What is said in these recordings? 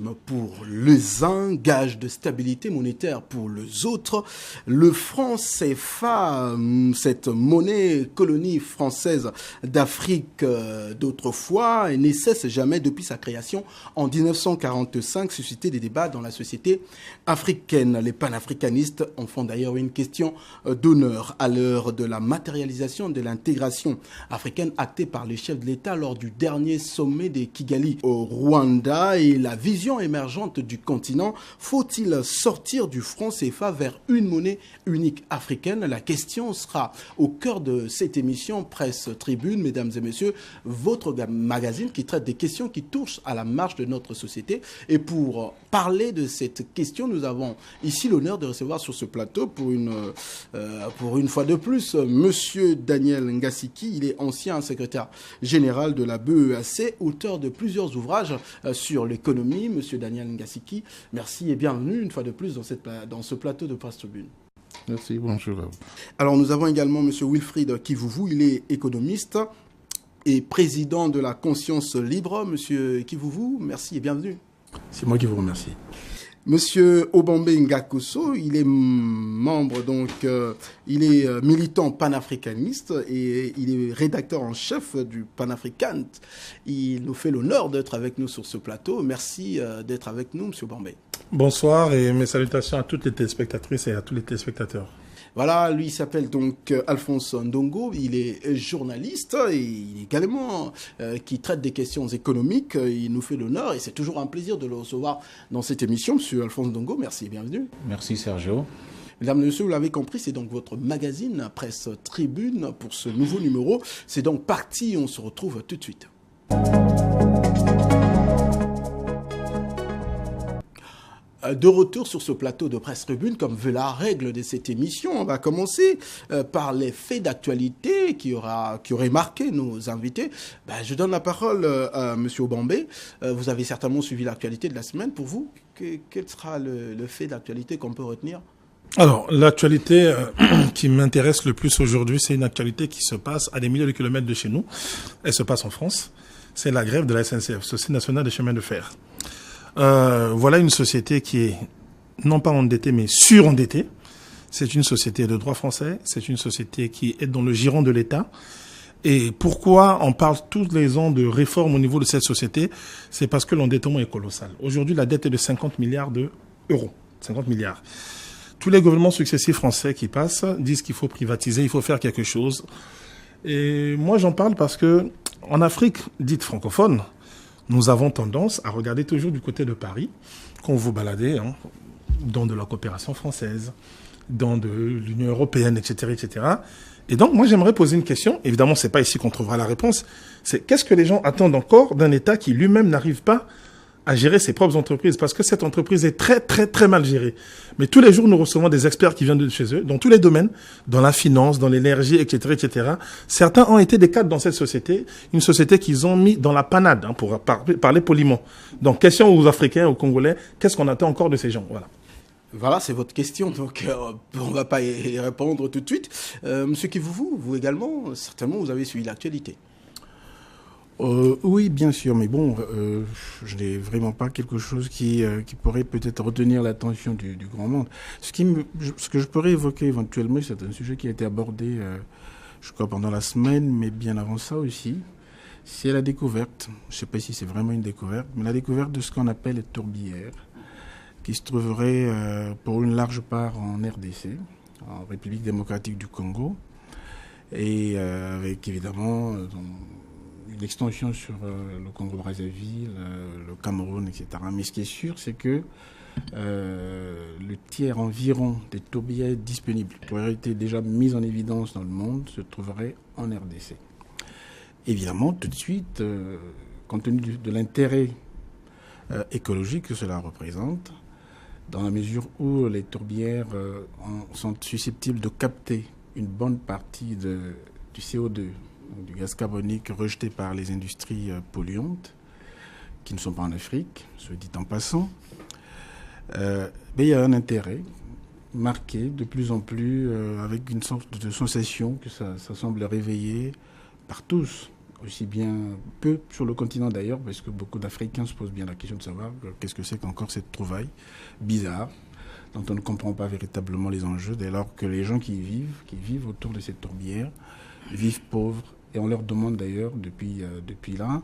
calme pour les uns, gage de stabilité monétaire pour les autres. Le franc CFA, cette monnaie colonie française d'Afrique d'autrefois, ne cesse jamais depuis sa création en 1945 susciter des débats dans la société africaine. Les panafricanistes en font d'ailleurs une question d'honneur à l'heure de la matérialisation de l'intégration africaine actée par les chefs de l'État lors du dernier sommet de Kigali au Rwanda et la vision émergente du continent. Faut-il sortir du franc CFA vers une monnaie unique africaine? La question sera au cœur de cette émission Presse Tribune, mesdames et messieurs, votre magazine qui traite des questions qui touchent à la marche de notre société. Et pour parler de cette question, nous avons ici l'honneur de recevoir sur ce plateau pour une fois de plus Monsieur Daniel Ngasiki. Il est ancien secrétaire général de la BEAC, auteur de plusieurs ouvrages sur l'économie. Monsieur Daniel Ngasiki, merci et bienvenue une fois de plus dans ce plateau de Presse Tribune. Merci, bonjour. Alors nous avons également Monsieur Wilfried Kivuvu, il est économiste et président de la Conscience Libre. Monsieur Kivuvu, merci et bienvenue. C'est moi qui vous remercie. Monsieur Obambe Ngakoso, il est membre, il est militant panafricaniste et il est rédacteur en chef du Panafricant. Il nous fait l'honneur d'être avec nous sur ce plateau. Merci d'être avec nous, Monsieur Obambe. Bonsoir et mes salutations à toutes les téléspectatrices et à tous les téléspectateurs. Voilà, lui il s'appelle donc Alphonse Ndongo, il est journaliste et il est également qui traite des questions économiques. Il nous fait l'honneur et c'est toujours un plaisir de le recevoir dans cette émission. Monsieur Alphonse Ndongo, merci et bienvenue. Merci Sergio. Mesdames et messieurs, vous l'avez compris, c'est donc votre magazine Presse Tribune pour ce nouveau numéro. C'est donc parti, on se retrouve tout de suite. De retour sur ce plateau de Presse Tribune, comme veut la règle de cette émission, on va commencer par les faits d'actualité qui auraient marqué nos invités. Je donne la parole à M. Obambe. Vous avez certainement suivi l'actualité de la semaine. Pour vous, quel sera le fait d'actualité qu'on peut retenir ? Alors, l'actualité qui m'intéresse le plus aujourd'hui, c'est une actualité qui se passe à des milliers de kilomètres de chez nous. Elle se passe en France. C'est la grève de la SNCF, Société Nationale des Chemins de Fer. Voilà une société qui est non pas endettée mais surendettée. C'est une société de droit français, c'est une société qui est dans le giron de l'État. Et pourquoi on parle tous les ans de réforme au niveau de cette société? C'est parce que l'endettement est colossal. Aujourd'hui, la dette est de 50 milliards d'euros. 50 milliards. Tous les gouvernements successifs français qui passent disent qu'il faut privatiser, il faut faire quelque chose. Et moi, j'en parle parce que en Afrique dite francophone, nous avons tendance à regarder toujours du côté de Paris, quand vous baladez, dans de la coopération française, dans de l'Union européenne, etc., etc. Et donc, moi, j'aimerais poser une question. Évidemment, c'est pas ici qu'on trouvera la réponse. C'est qu'est-ce que les gens attendent encore d'un État qui lui-même n'arrive pas à gérer ses propres entreprises? Parce que cette entreprise est très, très, très mal gérée. Mais tous les jours, nous recevons des experts qui viennent de chez eux, dans tous les domaines, dans la finance, dans l'énergie, etc., etc. Certains ont été des cadres dans cette société, une société qu'ils ont mis dans la panade, pour parler poliment. Donc, question aux Africains, aux Congolais, qu'est-ce qu'on attend encore de ces gens? Voilà, c'est votre question, donc on ne va pas y répondre tout de suite. Monsieur Kivuvu, vous également, certainement, vous avez suivi l'actualité. Oui, bien sûr, mais bon, je n'ai vraiment pas quelque chose qui pourrait peut-être retenir l'attention du grand monde. Ce que je pourrais évoquer éventuellement, c'est un sujet qui a été abordé, je crois, pendant la semaine, mais bien avant ça aussi. C'est la découverte, je ne sais pas si c'est vraiment une découverte, mais la découverte de ce qu'on appelle les tourbières, qui se trouveraient pour une large part en RDC, en République démocratique du Congo, et avec évidemment une extension sur le Congo-Brazzaville, le Cameroun, etc. Mais ce qui est sûr, c'est que le tiers environ des tourbières disponibles qui auraient été déjà mises en évidence dans le monde se trouveraient en RDC. Évidemment, tout de suite, compte tenu de l'intérêt écologique que cela représente, dans la mesure où les tourbières sont susceptibles de capter une bonne partie du CO2, du gaz carbonique rejeté par les industries polluantes, qui ne sont pas en Afrique, soit dit en passant, mais il y a un intérêt marqué de plus en plus, avec une sorte de sensation que ça semble réveiller par tous, aussi bien, peu sur le continent d'ailleurs, parce que beaucoup d'Africains se posent bien la question de savoir qu'est-ce que c'est qu'encore cette trouvaille bizarre, dont on ne comprend pas véritablement les enjeux, dès lors que les gens qui vivent autour de cette tourbière, vivent pauvres. Et on leur demande d'ailleurs, depuis là,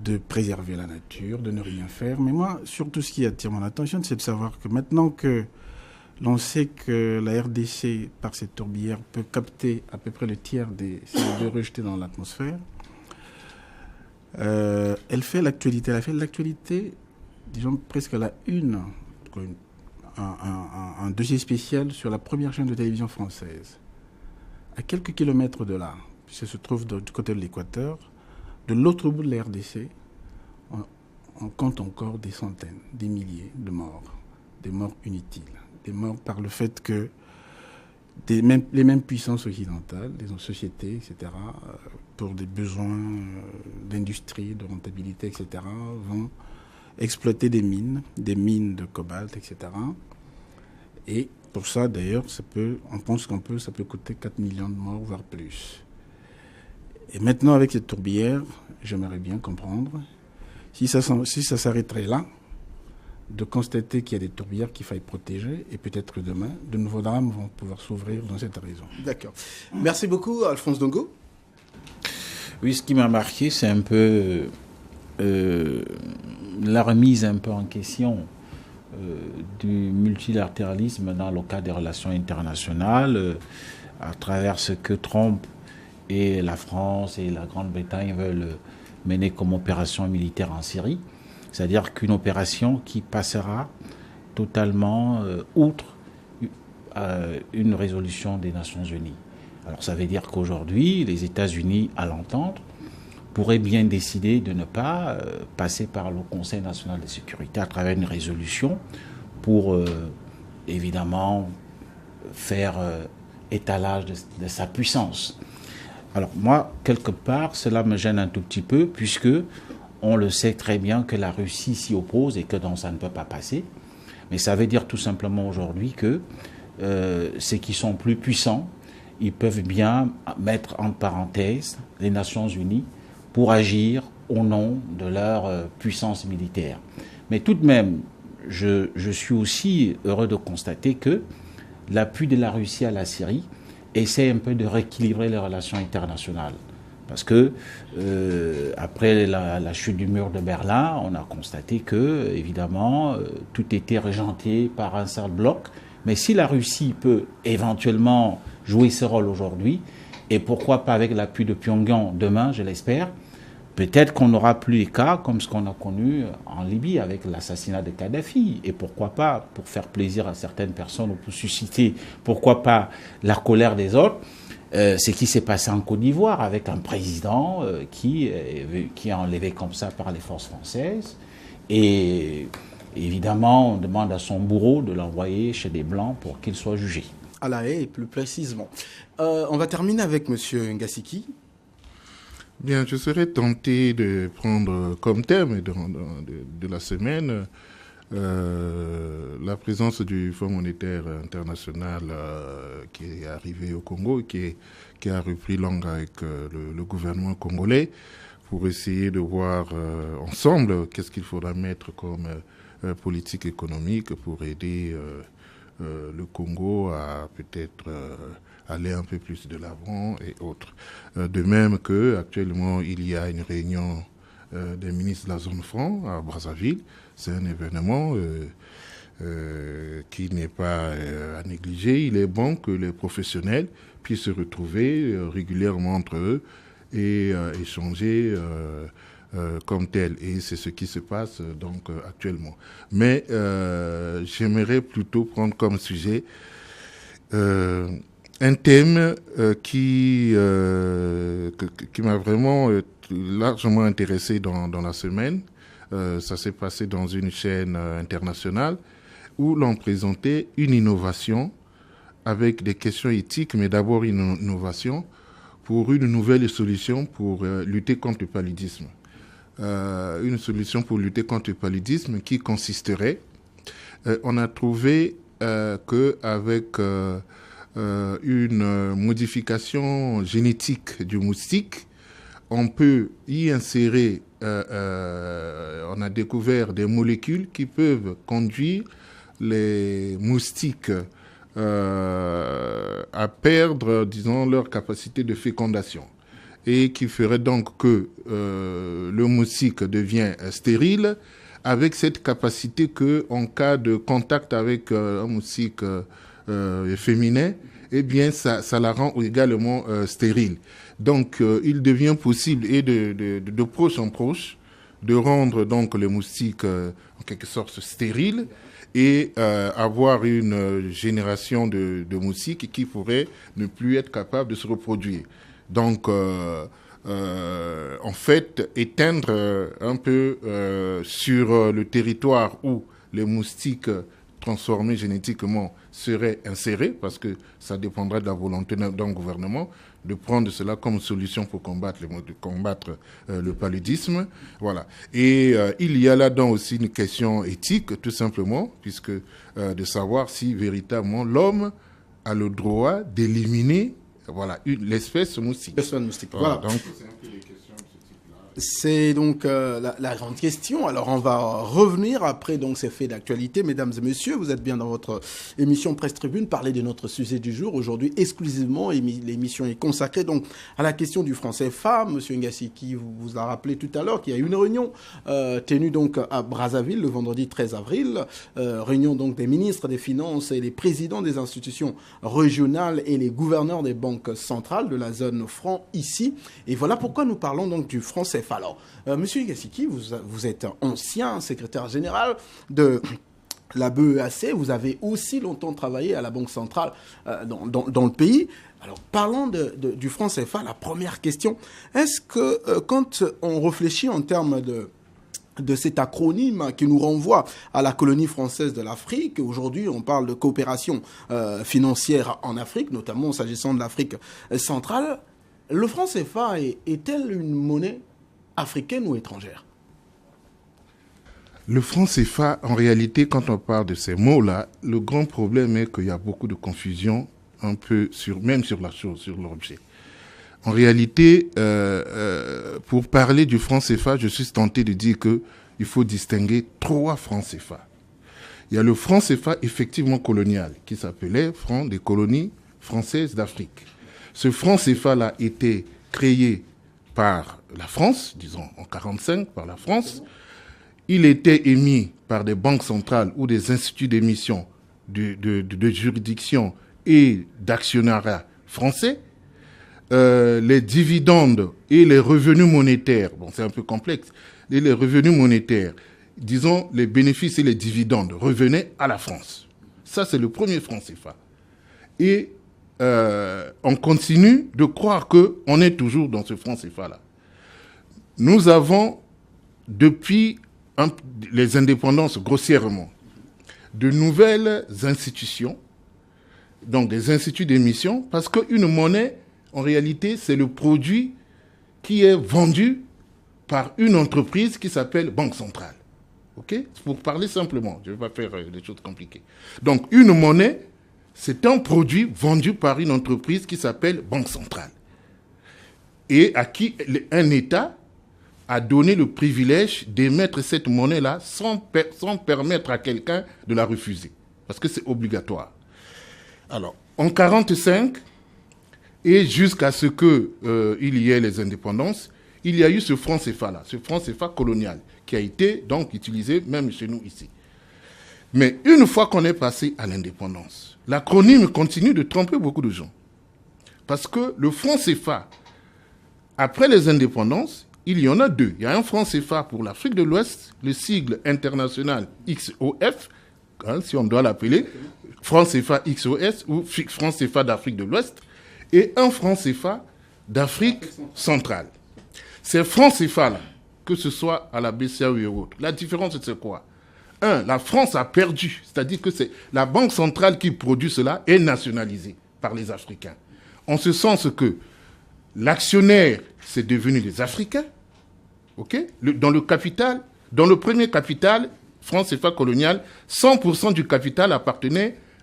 de préserver la nature, de ne rien faire. Mais moi, surtout ce qui attire mon attention, c'est de savoir que maintenant que l'on sait que la RDC, par cette tourbière, peut capter à peu près le tiers des CO2 rejetés dans l'atmosphère, elle fait l'actualité. Elle a fait l'actualité, disons presque à la une, un dossier spécial sur la première chaîne de télévision française. À quelques kilomètres de là, puisque se trouve du côté de l'Équateur, de l'autre bout de la RDC, on compte encore des centaines, des milliers de morts, des morts inutiles, des morts par le fait que les mêmes puissances occidentales, les sociétés, etc., pour des besoins d'industrie, de rentabilité, etc., vont exploiter des mines de cobalt, etc. Et pour ça, d'ailleurs, on pense ça peut coûter 4 millions de morts, voire plus. Et maintenant, avec cette tourbière, j'aimerais bien comprendre si ça s'arrêterait là, de constater qu'il y a des tourbières qu'il faille protéger, et peut-être que demain, de nouveaux drames vont pouvoir s'ouvrir dans cette raison. D'accord. Merci beaucoup, Alphonse Dongo. Oui, ce qui m'a marqué, c'est un peu la remise un peu en question du multilatéralisme dans le cadre des relations internationales, à travers ce que Trump et la France et la Grande-Bretagne veulent mener comme opération militaire en Syrie. C'est-à-dire qu'une opération qui passera totalement outre une résolution des Nations Unies. Alors ça veut dire qu'aujourd'hui, les États-Unis, à l'entendre, pourraient bien décider de ne pas passer par le Conseil national de sécurité à travers une résolution pour évidemment faire étalage de sa puissance. Alors moi, quelque part, cela me gêne un tout petit peu, puisque on le sait très bien que la Russie s'y oppose et que donc ça ne peut pas passer. Mais ça veut dire tout simplement aujourd'hui que ceux qui sont plus puissants, ils peuvent bien mettre en parenthèse les Nations Unies pour agir au nom de leur puissance militaire. Mais tout de même, je suis aussi heureux de constater que l'appui de la Russie à la Syrie essaie un peu de rééquilibrer les relations internationales. Parce que après la chute du mur de Berlin, on a constaté que, évidemment, tout était régenté par un seul bloc. Mais si la Russie peut éventuellement jouer ce rôle aujourd'hui, et pourquoi pas avec l'appui de Pyongyang demain, je l'espère, peut-être qu'on n'aura plus les cas comme ce qu'on a connu en Libye avec l'assassinat de Kadhafi. Et pourquoi pas, pour faire plaisir à certaines personnes ou pour susciter, pourquoi pas, la colère des autres, ce qui s'est passé en Côte d'Ivoire avec un président qui est enlevé comme ça par les forces françaises. Et évidemment, on demande à son bourreau de l'envoyer chez des Blancs pour qu'il soit jugé. À La Haye, plus précisément. On va terminer avec M. Ngassiki. Bien, je serais tenté de prendre comme thème de la semaine la présence du Fonds monétaire international qui est arrivé au Congo, qui a repris langue avec le gouvernement congolais pour essayer de voir ensemble qu'est-ce qu'il faudra mettre comme politique économique pour aider le Congo à peut-être aller un peu plus de l'avant et autres. De même que actuellement il y a une réunion des ministres de la zone franc à Brazzaville. C'est un événement qui n'est pas à négliger. Il est bon que les professionnels puissent se retrouver régulièrement entre eux et échanger comme tel. Et c'est ce qui se passe donc actuellement. Mais j'aimerais plutôt prendre comme sujet un thème qui m'a vraiment largement intéressé dans la semaine. Ça s'est passé dans une chaîne internationale où l'on présentait une innovation avec des questions éthiques, mais d'abord une innovation pour une nouvelle solution pour lutter contre le paludisme. Une solution pour lutter contre le paludisme qui consisterait, on a trouvé qu'avec une modification génétique du moustique, on peut y insérer, on a découvert des molécules qui peuvent conduire les moustiques à perdre, disons, leur capacité de fécondation, et qui ferait donc que le moustique devient stérile, avec cette capacité que, en cas de contact avec un moustique féminin, eh bien, ça la rend également stérile. Donc, il devient possible, et de proche en proche, de rendre donc les moustiques en quelque sorte stériles, et avoir une génération de moustiques qui pourraient ne plus être capables de se reproduire. Donc, en fait, éteindre un peu sur le territoire où les moustiques transformés génétiquement seraient insérés, parce que ça dépendrait de la volonté d'un gouvernement de prendre cela comme solution pour combattre le paludisme. Voilà. Et il y a là-dedans aussi une question éthique, tout simplement, puisque de savoir si véritablement l'homme a le droit d'éliminer l'espèce moustique. L'espèce moustique. Voilà. Voilà. Donc, c'est un peu les questions de ce type-là. C'est donc la grande question. Alors, on va revenir après donc ces faits d'actualité. Mesdames et messieurs, vous êtes bien dans votre émission Presse Tribune, parler de notre sujet du jour. Aujourd'hui, exclusivement, l'émission est consacrée donc à la question du franc CFA. Monsieur Ngasiki vous a rappelé tout à l'heure qu'il y a eu une réunion tenue donc à Brazzaville le vendredi 13 avril. Réunion donc des ministres des Finances et les présidents des institutions régionales et les gouverneurs des banques centrales de la zone franc ici. Et voilà pourquoi nous parlons donc du franc CFA. Alors, Monsieur Ngasiki, vous êtes ancien secrétaire général de la BEAC. Vous avez aussi longtemps travaillé à la Banque centrale dans le pays. Alors, parlons du franc CFA. La première question, est-ce que quand on réfléchit en termes de cet acronyme qui nous renvoie à la colonie française de l'Afrique. Aujourd'hui, on parle de coopération financière en Afrique, notamment s'agissant de l'Afrique centrale. Le franc CFA est-elle une monnaie africaine ou étrangère? Le franc CFA, en réalité, quand on parle de ces mots-là, le grand problème est qu'il y a beaucoup de confusion, un peu même sur la chose, sur l'objet. En réalité, pour parler du franc CFA, je suis tenté de dire qu'il faut distinguer 3 francs CFA. Il y a le franc CFA effectivement colonial, qui s'appelait franc des colonies françaises d'Afrique. Ce franc CFA-là était créé par la France, disons en 1945, par la France. Il était émis par des banques centrales ou des instituts d'émission de juridiction et d'actionnariat français. Les dividendes et les revenus monétaires, bon, c'est un peu complexe, et les revenus monétaires, disons les bénéfices et les dividendes revenaient à la France. Ça, c'est le premier franc CFA. Et on continue de croire qu'on est toujours dans ce franc CFA-là. Nous avons, depuis les indépendances, grossièrement, de nouvelles institutions, donc des instituts d'émission, parce qu'une monnaie, en réalité, c'est le produit qui est vendu par une entreprise qui s'appelle Banque centrale. OK? Pour parler simplement, je ne vais pas faire des choses compliquées. Donc, une monnaie, c'est un produit vendu par une entreprise qui s'appelle Banque centrale. Et à qui un État a donné le privilège d'émettre cette monnaie-là sans permettre à quelqu'un de la refuser. Parce que c'est obligatoire. Alors, en 1945, et jusqu'à ce qu'il y ait les indépendances, il y a eu ce franc CFA-là, ce franc CFA colonial, qui a été donc utilisé même chez nous ici. Mais une fois qu'on est passé à l'indépendance, l'acronyme continue de tromper beaucoup de gens. Parce que le franc CFA, après les indépendances, il y en a 2. Il y a un franc CFA pour l'Afrique de l'Ouest, le sigle international XOF, si on doit l'appeler, franc CFA XOS ou franc CFA d'Afrique de l'Ouest, et un franc CFA d'Afrique centrale. Ces francs CFA-là, que ce soit à la BCAO ou autre, la différence c'est quoi? La France a perdu, c'est-à-dire que c'est la banque centrale qui produit cela est nationalisée par les Africains. En ce sens que l'actionnaire, c'est devenu les Africains, okay? Dans le premier capital, franc CFA colonial, 100% du capital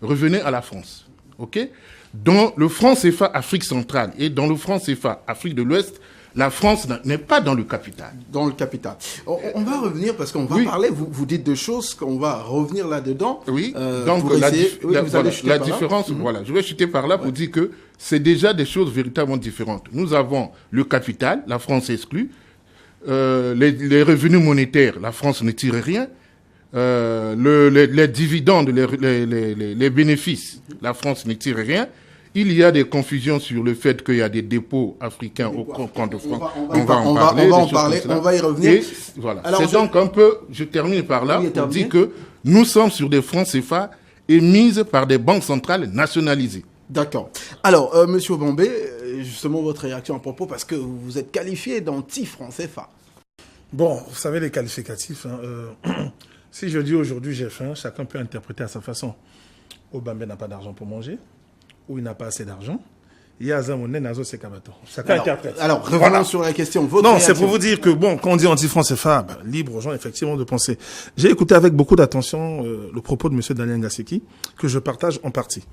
revenait à la France. Okay? Dans le franc CFA Afrique centrale et dans le franc CFA Afrique de l'Ouest, La France n'est pas dans le capital. Dans le capital. On va revenir parce qu'on va parler, vous dites deux choses, qu'on va revenir là-dedans. Oui, donc la différence, voilà, je vais chuter par là pour dire que c'est déjà des choses véritablement différentes. Nous avons le capital, la France exclue, les revenus monétaires, la France ne tire rien, les dividendes, les bénéfices, la France ne tire rien. Il y a des confusions sur le fait qu'il y a des dépôts africains au compte de France. On va en parler, on va y revenir. Et voilà. C'est donc un peu, je termine par là, pour dire que nous sommes sur des francs CFA émises par des banques centrales nationalisées. D'accord. Alors, Monsieur Obambe, justement votre réaction à propos, parce que vous êtes qualifié d'anti-franc CFA. Bon, vous savez les qualificatifs. Si je dis aujourd'hui j'ai faim, chacun peut interpréter à sa façon. Obambe n'a pas d'argent pour manger, ou il n'a pas assez d'argent. Chacun interprète. Alors, revenons sur la question. Non, c'est pour vous dire que, bon, quand on dit anti-franc CFA, libre aux gens, effectivement, de penser. J'ai écouté avec beaucoup d'attention le propos de M. Daniel Ngaseki, que je partage en partie.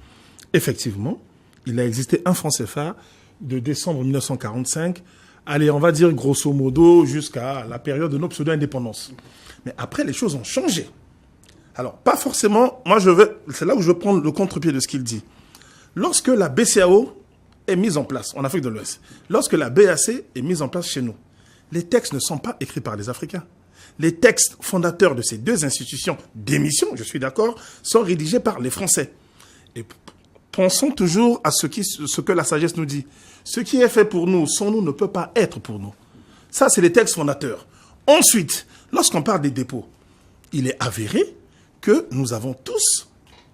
Effectivement, il a existé un franc CFA de décembre 1945, allez, on va dire grosso modo, jusqu'à la période de nos pseudo-indépendances. Mais après, les choses ont changé. Alors, pas forcément, c'est là où je vais prendre le contre-pied de ce qu'il dit. Lorsque la BCAO est mise en place en Afrique de l'Ouest, lorsque la BAC est mise en place chez nous, les textes ne sont pas écrits par les Africains. Les textes fondateurs de ces deux institutions d'émission, je suis d'accord, sont rédigés par les Français. Et pensons toujours à ce que la sagesse nous dit. Ce qui est fait pour nous, sans nous, ne peut pas être pour nous. Ça, c'est les textes fondateurs. Ensuite, lorsqu'on parle des dépôts, il est avéré que nous avons tous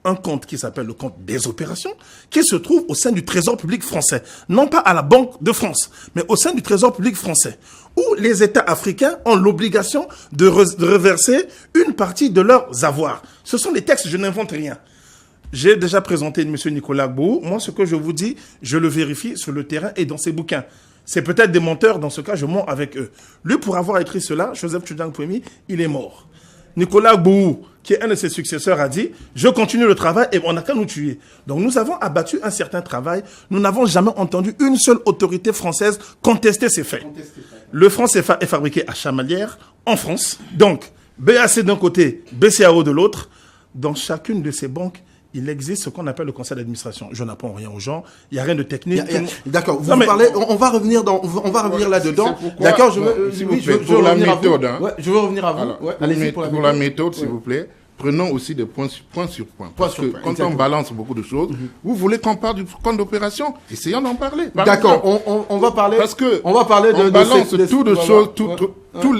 un compte qui s'appelle le compte des opérations, qui se trouve au sein du Trésor public français. Non pas à la Banque de France, mais au sein du Trésor public français, où les États africains ont l'obligation de reverser une partie de leurs avoirs. Ce sont les textes, je n'invente rien. J'ai déjà présenté M. Nicolas Gbou. Moi, ce que je vous dis, je le vérifie sur le terrain et dans ses bouquins. C'est peut-être des menteurs, dans ce cas, je mens avec eux. Lui, pour avoir écrit cela, Joseph Tchudang Pouemi, il est mort. Nicolas Gbou, qui est un de ses successeurs, a dit « Je continue le travail et on n'a qu'à nous tuer ». Donc nous avons abattu un certain travail. Nous n'avons jamais entendu une seule autorité française contester ces faits. Le franc CFA est fabriqué à Chamalières, en France. Donc, BAC d'un côté, BCAO de l'autre. Dans chacune de ces banques, il existe ce qu'on appelle le conseil d'administration. Je n'apprends rien aux gens. Il n'y a rien de technique. D'accord. Vous parlez. On va revenir là-dedans. D'accord. Je veux revenir à vous. Je veux revenir à vous. Allez-y pour la méthode, s'il vous plaît. Prenons aussi des points sur point. Parce que quand on balance beaucoup de choses, vous voulez qu'on parle du compte d'opération? Essayons d'en parler. D'accord. On va parler. Parce que on va parler on balance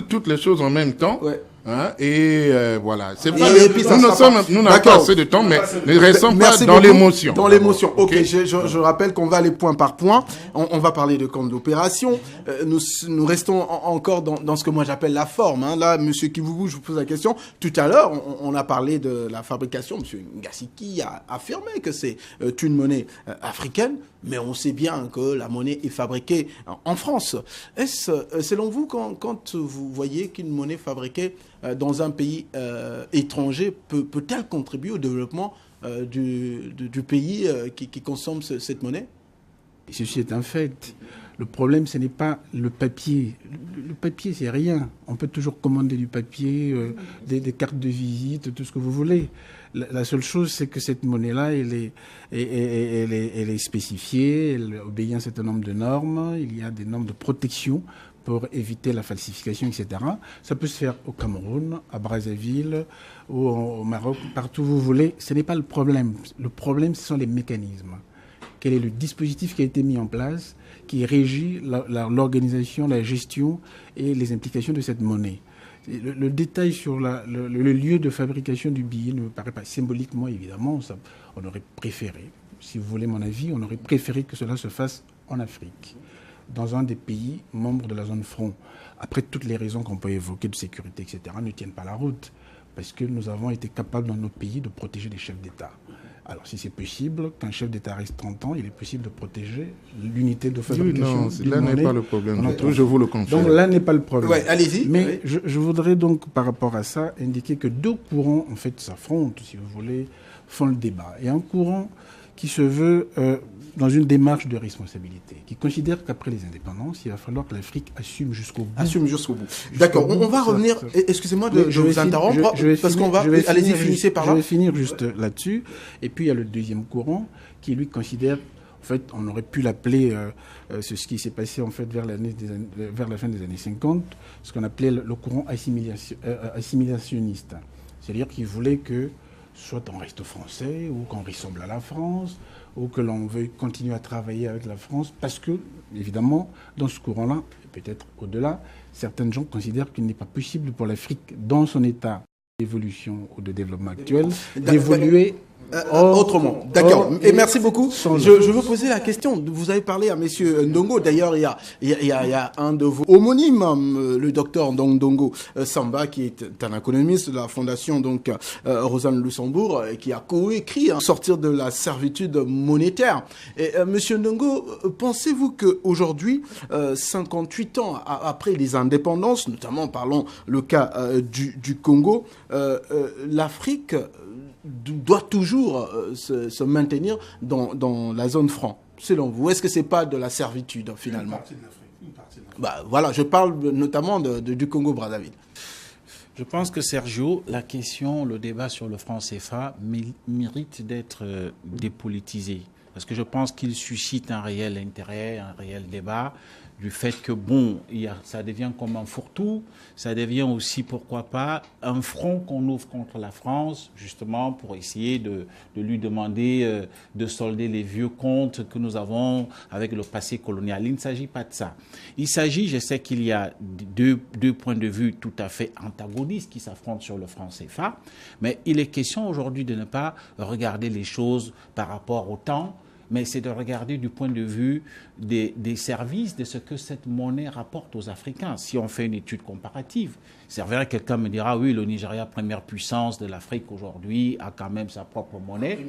toutes les choses en même temps. Hein, et voilà. C'est pas nous n'avons pas assez de temps, mais ne restons pas dans l'émotion. Dans l'émotion. Ok. Je rappelle qu'on va aller point par point. On va parler de compte d'opération. Nous restons encore dans ce que moi j'appelle la forme. Hein. Là, Monsieur Kivugu, je vous pose la question. Tout à l'heure, on a parlé de la fabrication. Monsieur Ngaseki a affirmé que c'est une monnaie africaine, mais on sait bien que la monnaie est fabriquée en France. Est-ce, selon vous, quand vous voyez qu'une monnaie fabriquée dans un pays étranger peut-elle contribuer au développement du pays qui consomme cette monnaie? Ceci est un fait. Le problème, ce n'est pas le papier. Le papier, c'est rien. On peut toujours commander du papier, des cartes de visite, tout ce que vous voulez. La seule chose, c'est que cette monnaie-là, elle est spécifiée, elle obéit à un certain nombre de normes. Il y a des normes de protection pour éviter la falsification, etc. Ça peut se faire au Cameroun, à Brazzaville, ou au Maroc, partout où vous voulez. Ce n'est pas le problème. Le problème, ce sont les mécanismes. Quel est le dispositif qui a été mis en place, qui régit l'organisation, la gestion et les implications de cette monnaie. Le détail sur le lieu de fabrication du billet ne me paraît pas symboliquement, évidemment. On aurait préféré, si vous voulez mon avis, on aurait préféré que cela se fasse en Afrique, dans un des pays membres de la zone franc. Après, toutes les raisons qu'on peut évoquer de sécurité, etc., ne tiennent pas la route, parce que nous avons été capables dans nos pays de protéger les chefs d'État. Alors, si c'est possible, qu'un chef d'État reste 30 ans, il est possible de protéger l'unité de fabrication. Oui, non, là n'est pas le problème. Je vous le confirme. Donc là n'est pas le problème. Ouais, allez-y. Mais je voudrais donc, par rapport à ça, indiquer que deux courants, en fait, s'affrontent, si vous voulez, font le débat. Et un courant qui se veut dans une démarche de responsabilité, qui considère qu'après les indépendances, il va falloir que l'Afrique assume jusqu'au bout. Assume jusqu'au bout. D'accord, on va revenir, excusez-moi de vous interrompre, parce qu'on va, allez-y, finissez par là. Je vais finir juste là-dessus. Et puis il y a le deuxième courant qui lui considère, en fait, on aurait pu l'appeler, ce qui s'est passé en fait vers la fin des années 50, ce qu'on appelait le courant assimilationniste. C'est-à-dire qu'il voulait que soit on reste français, ou qu'on ressemble à la France, ou que l'on veuille continuer à travailler avec la France, parce que, évidemment, dans ce courant-là, et peut-être au-delà, certains gens considèrent qu'il n'est pas possible pour l'Afrique, dans son état d'évolution ou de développement actuel, d'évoluer autrement. D'accord. Et merci beaucoup. Je veux poser la question. Vous avez parlé à Monsieur Ndongo. D'ailleurs, il y a un de vos homonymes, le docteur Ndongo Samba, qui est un économiste de la fondation Rosanne Luxembourg, qui a coécrit Sortir de la servitude monétaire. Et Monsieur Ndongo, pensez-vous qu'aujourd'hui, 58 ans après les indépendances, notamment parlons le cas du Congo, l'Afrique doit toujours se maintenir dans la zone franc, selon vous? Est-ce que c'est pas de la servitude, finalement? Une partie de l'Afrique. Bah, voilà, je parle notamment du Congo-Brazzaville. Je pense que, Sergio, la question, le débat sur le franc CFA mérite d'être dépolitisé. Parce que je pense qu'il suscite un réel intérêt, un réel débat, du fait que, ça devient comme un fourre-tout, ça devient aussi, pourquoi pas, un front qu'on ouvre contre la France, justement pour essayer de lui demander de solder les vieux comptes que nous avons avec le passé colonial. Il ne s'agit pas de ça. Il s'agit, je sais qu'il y a deux points de vue tout à fait antagonistes qui s'affrontent sur le franc CFA, mais il est question aujourd'hui de ne pas regarder les choses par rapport au temps, mais c'est de regarder du point de vue des services, de ce que cette monnaie rapporte aux Africains. Si on fait une étude comparative, c'est vrai que quelqu'un me dira, oui, le Nigeria, première puissance de l'Afrique aujourd'hui, a quand même sa propre monnaie.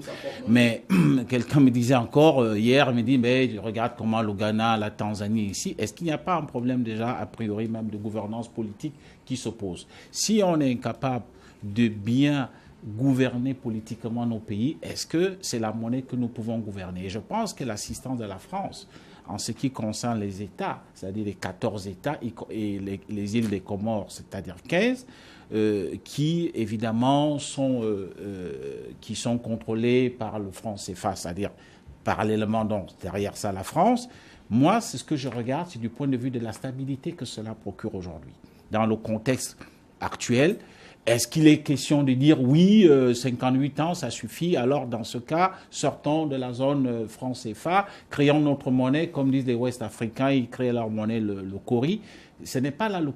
Mais quelqu'un me disait encore, hier, me dit, mais je regarde comment le Ghana, la Tanzanie ici, est-ce qu'il n'y a pas un problème déjà, a priori même, de gouvernance politique qui se pose? Si on est incapable de bien gouverner politiquement nos pays, est-ce que c'est la monnaie que nous pouvons gouverner? Et je pense que l'assistance de la France, en ce qui concerne les États, c'est-à-dire les 14 États et les îles des Comores, c'est-à-dire 15, qui évidemment sont contrôlés par le franc CFA, c'est-à-dire parallèlement donc derrière ça la France. Moi, c'est ce que je regarde, c'est du point de vue de la stabilité que cela procure aujourd'hui. Dans le contexte actuel, est-ce qu'il est question de dire oui, 58 ans, ça suffit? Alors, dans ce cas, sortons de la zone franc CFA, créons notre monnaie, comme disent les Ouest-Africains, ils créent leur monnaie, le Cori. Ce n'est pas là le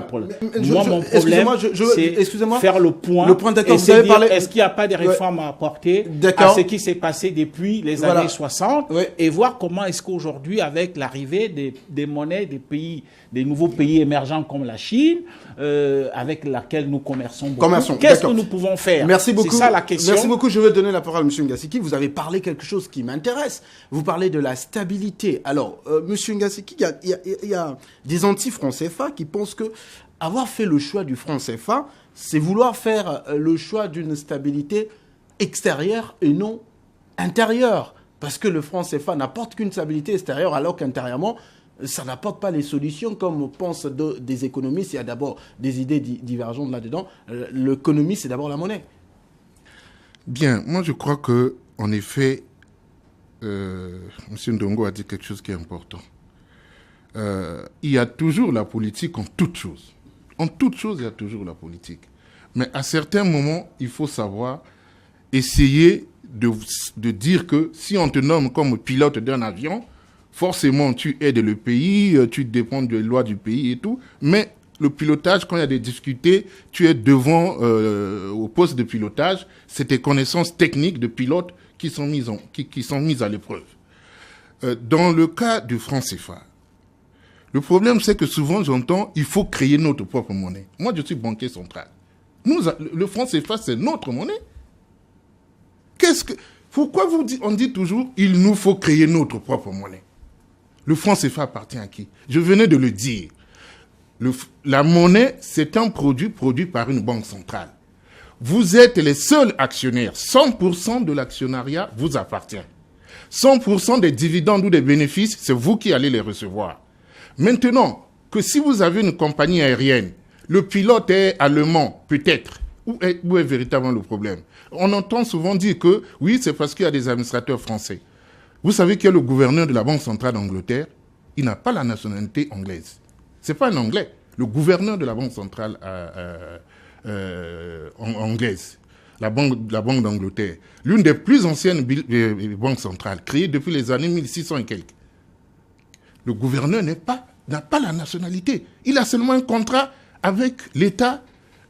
problème. Moi, mon problème, c'est faire le point et se dire, est-ce qu'il n'y a pas des réformes à apporter à ce qui s'est passé depuis les années 60 et voir comment est-ce qu'aujourd'hui, avec l'arrivée des monnaies des nouveaux pays émergents comme la Chine, avec laquelle nous commerçons beaucoup, qu'est-ce que nous pouvons faire? Merci beaucoup. C'est ça la question. Merci beaucoup. Je vais donner la parole à M. Ngasiki. Vous avez parlé quelque chose qui m'intéresse. Vous parlez de la stabilité. Alors, M. Ngasiki, il y a des anti-francs CFA qui pensent que avoir fait le choix du franc CFA, c'est vouloir faire le choix d'une stabilité extérieure et non intérieure. Parce que le franc CFA n'apporte qu'une stabilité extérieure, alors qu'intérieurement, ça n'apporte pas les solutions comme pensent des économistes. Il y a d'abord des idées divergentes là-dedans. L'économie, c'est d'abord la monnaie. Bien, moi je crois que, en effet, M. Ndongo a dit quelque chose qui est important. Il y a toujours la politique en toute chose. En toute chose, il y a toujours la politique. Mais à certains moments, il faut savoir essayer de dire que si on te nomme comme pilote d'un avion, forcément tu aides le pays, tu dépends des lois du pays et tout, mais le pilotage, quand il y a des difficultés, tu es devant au poste de pilotage, c'est tes connaissances techniques de pilote qui sont mises à l'épreuve. Dans le cas du franc CFA, le problème, c'est que souvent, j'entends, il faut créer notre propre monnaie. Moi, je suis banquier central. Le franc CFA, c'est notre monnaie. Pourquoi on dit toujours, il nous faut créer notre propre monnaie? Le franc CFA appartient à qui? Je venais de le dire. La monnaie, c'est un produit par une banque centrale. Vous êtes les seuls actionnaires. 100% de l'actionnariat vous appartient. 100% des dividendes ou des bénéfices, c'est vous qui allez les recevoir. Maintenant, que si vous avez une compagnie aérienne, le pilote est allemand, peut-être, où est véritablement le problème? On entend souvent dire que, oui, c'est parce qu'il y a des administrateurs français. Vous savez qu'il y a le gouverneur de la Banque centrale d'Angleterre, il n'a pas la nationalité anglaise. C'est pas un Anglais. Le gouverneur de la Banque centrale anglaise, la Banque d'Angleterre, l'une des plus anciennes banques centrales, créée depuis les années 1600 et quelques. Le gouverneur n'a pas la nationalité. Il a seulement un contrat avec l'État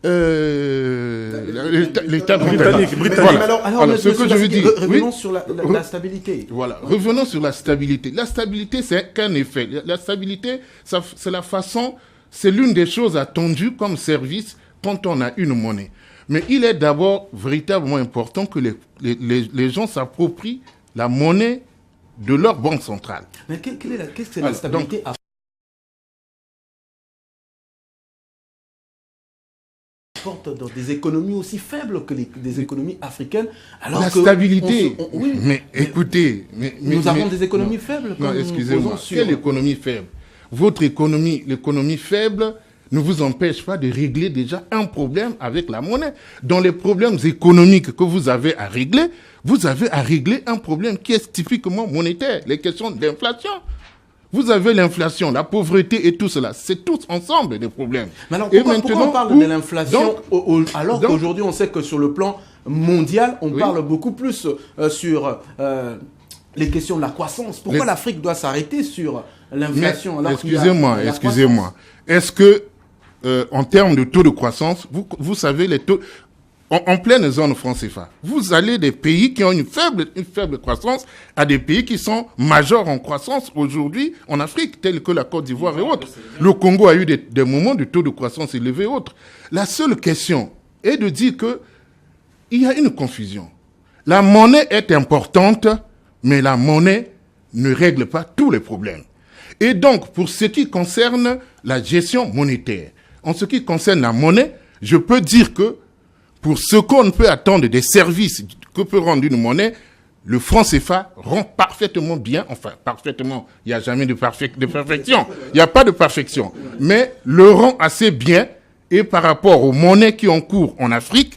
britannique. Voilà. Alors, ce que je veux dire, revenons sur la stabilité. Voilà, revenons sur la stabilité. La stabilité, c'est qu'un effet. La stabilité, c'est la façon, c'est l'une des choses attendues comme service quand on a une monnaie. Mais il est d'abord véritablement important que les gens s'approprient la monnaie de leur banque centrale. Mais qu'est-ce que la stabilité apporte dans des économies aussi faibles que des économies africaines, alors la stabilité, écoutez, nous avons des économies faibles. Non, excusez-moi, quelle économie faible? Votre économie, l'économie faible, ne vous empêche pas de régler déjà un problème avec la monnaie. Dans les problèmes économiques que vous avez à régler, vous avez à régler un problème qui est typiquement monétaire, les questions d'inflation. Vous avez l'inflation, la pauvreté et tout cela. C'est tous ensemble des problèmes. Mais alors, pourquoi on parle de l'inflation alors qu'aujourd'hui, on sait que sur le plan mondial, on parle beaucoup plus sur les questions de la croissance. Pourquoi l'Afrique doit s'arrêter sur l'inflation? Excusez-moi. Est-ce que, en termes de taux de croissance, vous savez, les taux... En pleine zone franc CFA, vous allez des pays qui ont une faible croissance à des pays qui sont majeurs en croissance aujourd'hui en Afrique, tels que la Côte d'Ivoire et autres. Le Congo a eu des moments de taux de croissance élevés et autres. La seule question est de dire que il y a une confusion. La monnaie est importante, mais la monnaie ne règle pas tous les problèmes. Et donc, pour ce qui concerne la gestion monétaire, en ce qui concerne la monnaie, je peux dire que pour ce qu'on peut attendre des services que peut rendre une monnaie, le franc CFA rend parfaitement bien, enfin parfaitement, il n'y a jamais de perfection, il n'y a pas de perfection, mais le rend assez bien, et par rapport aux monnaies qui ont cours en Afrique,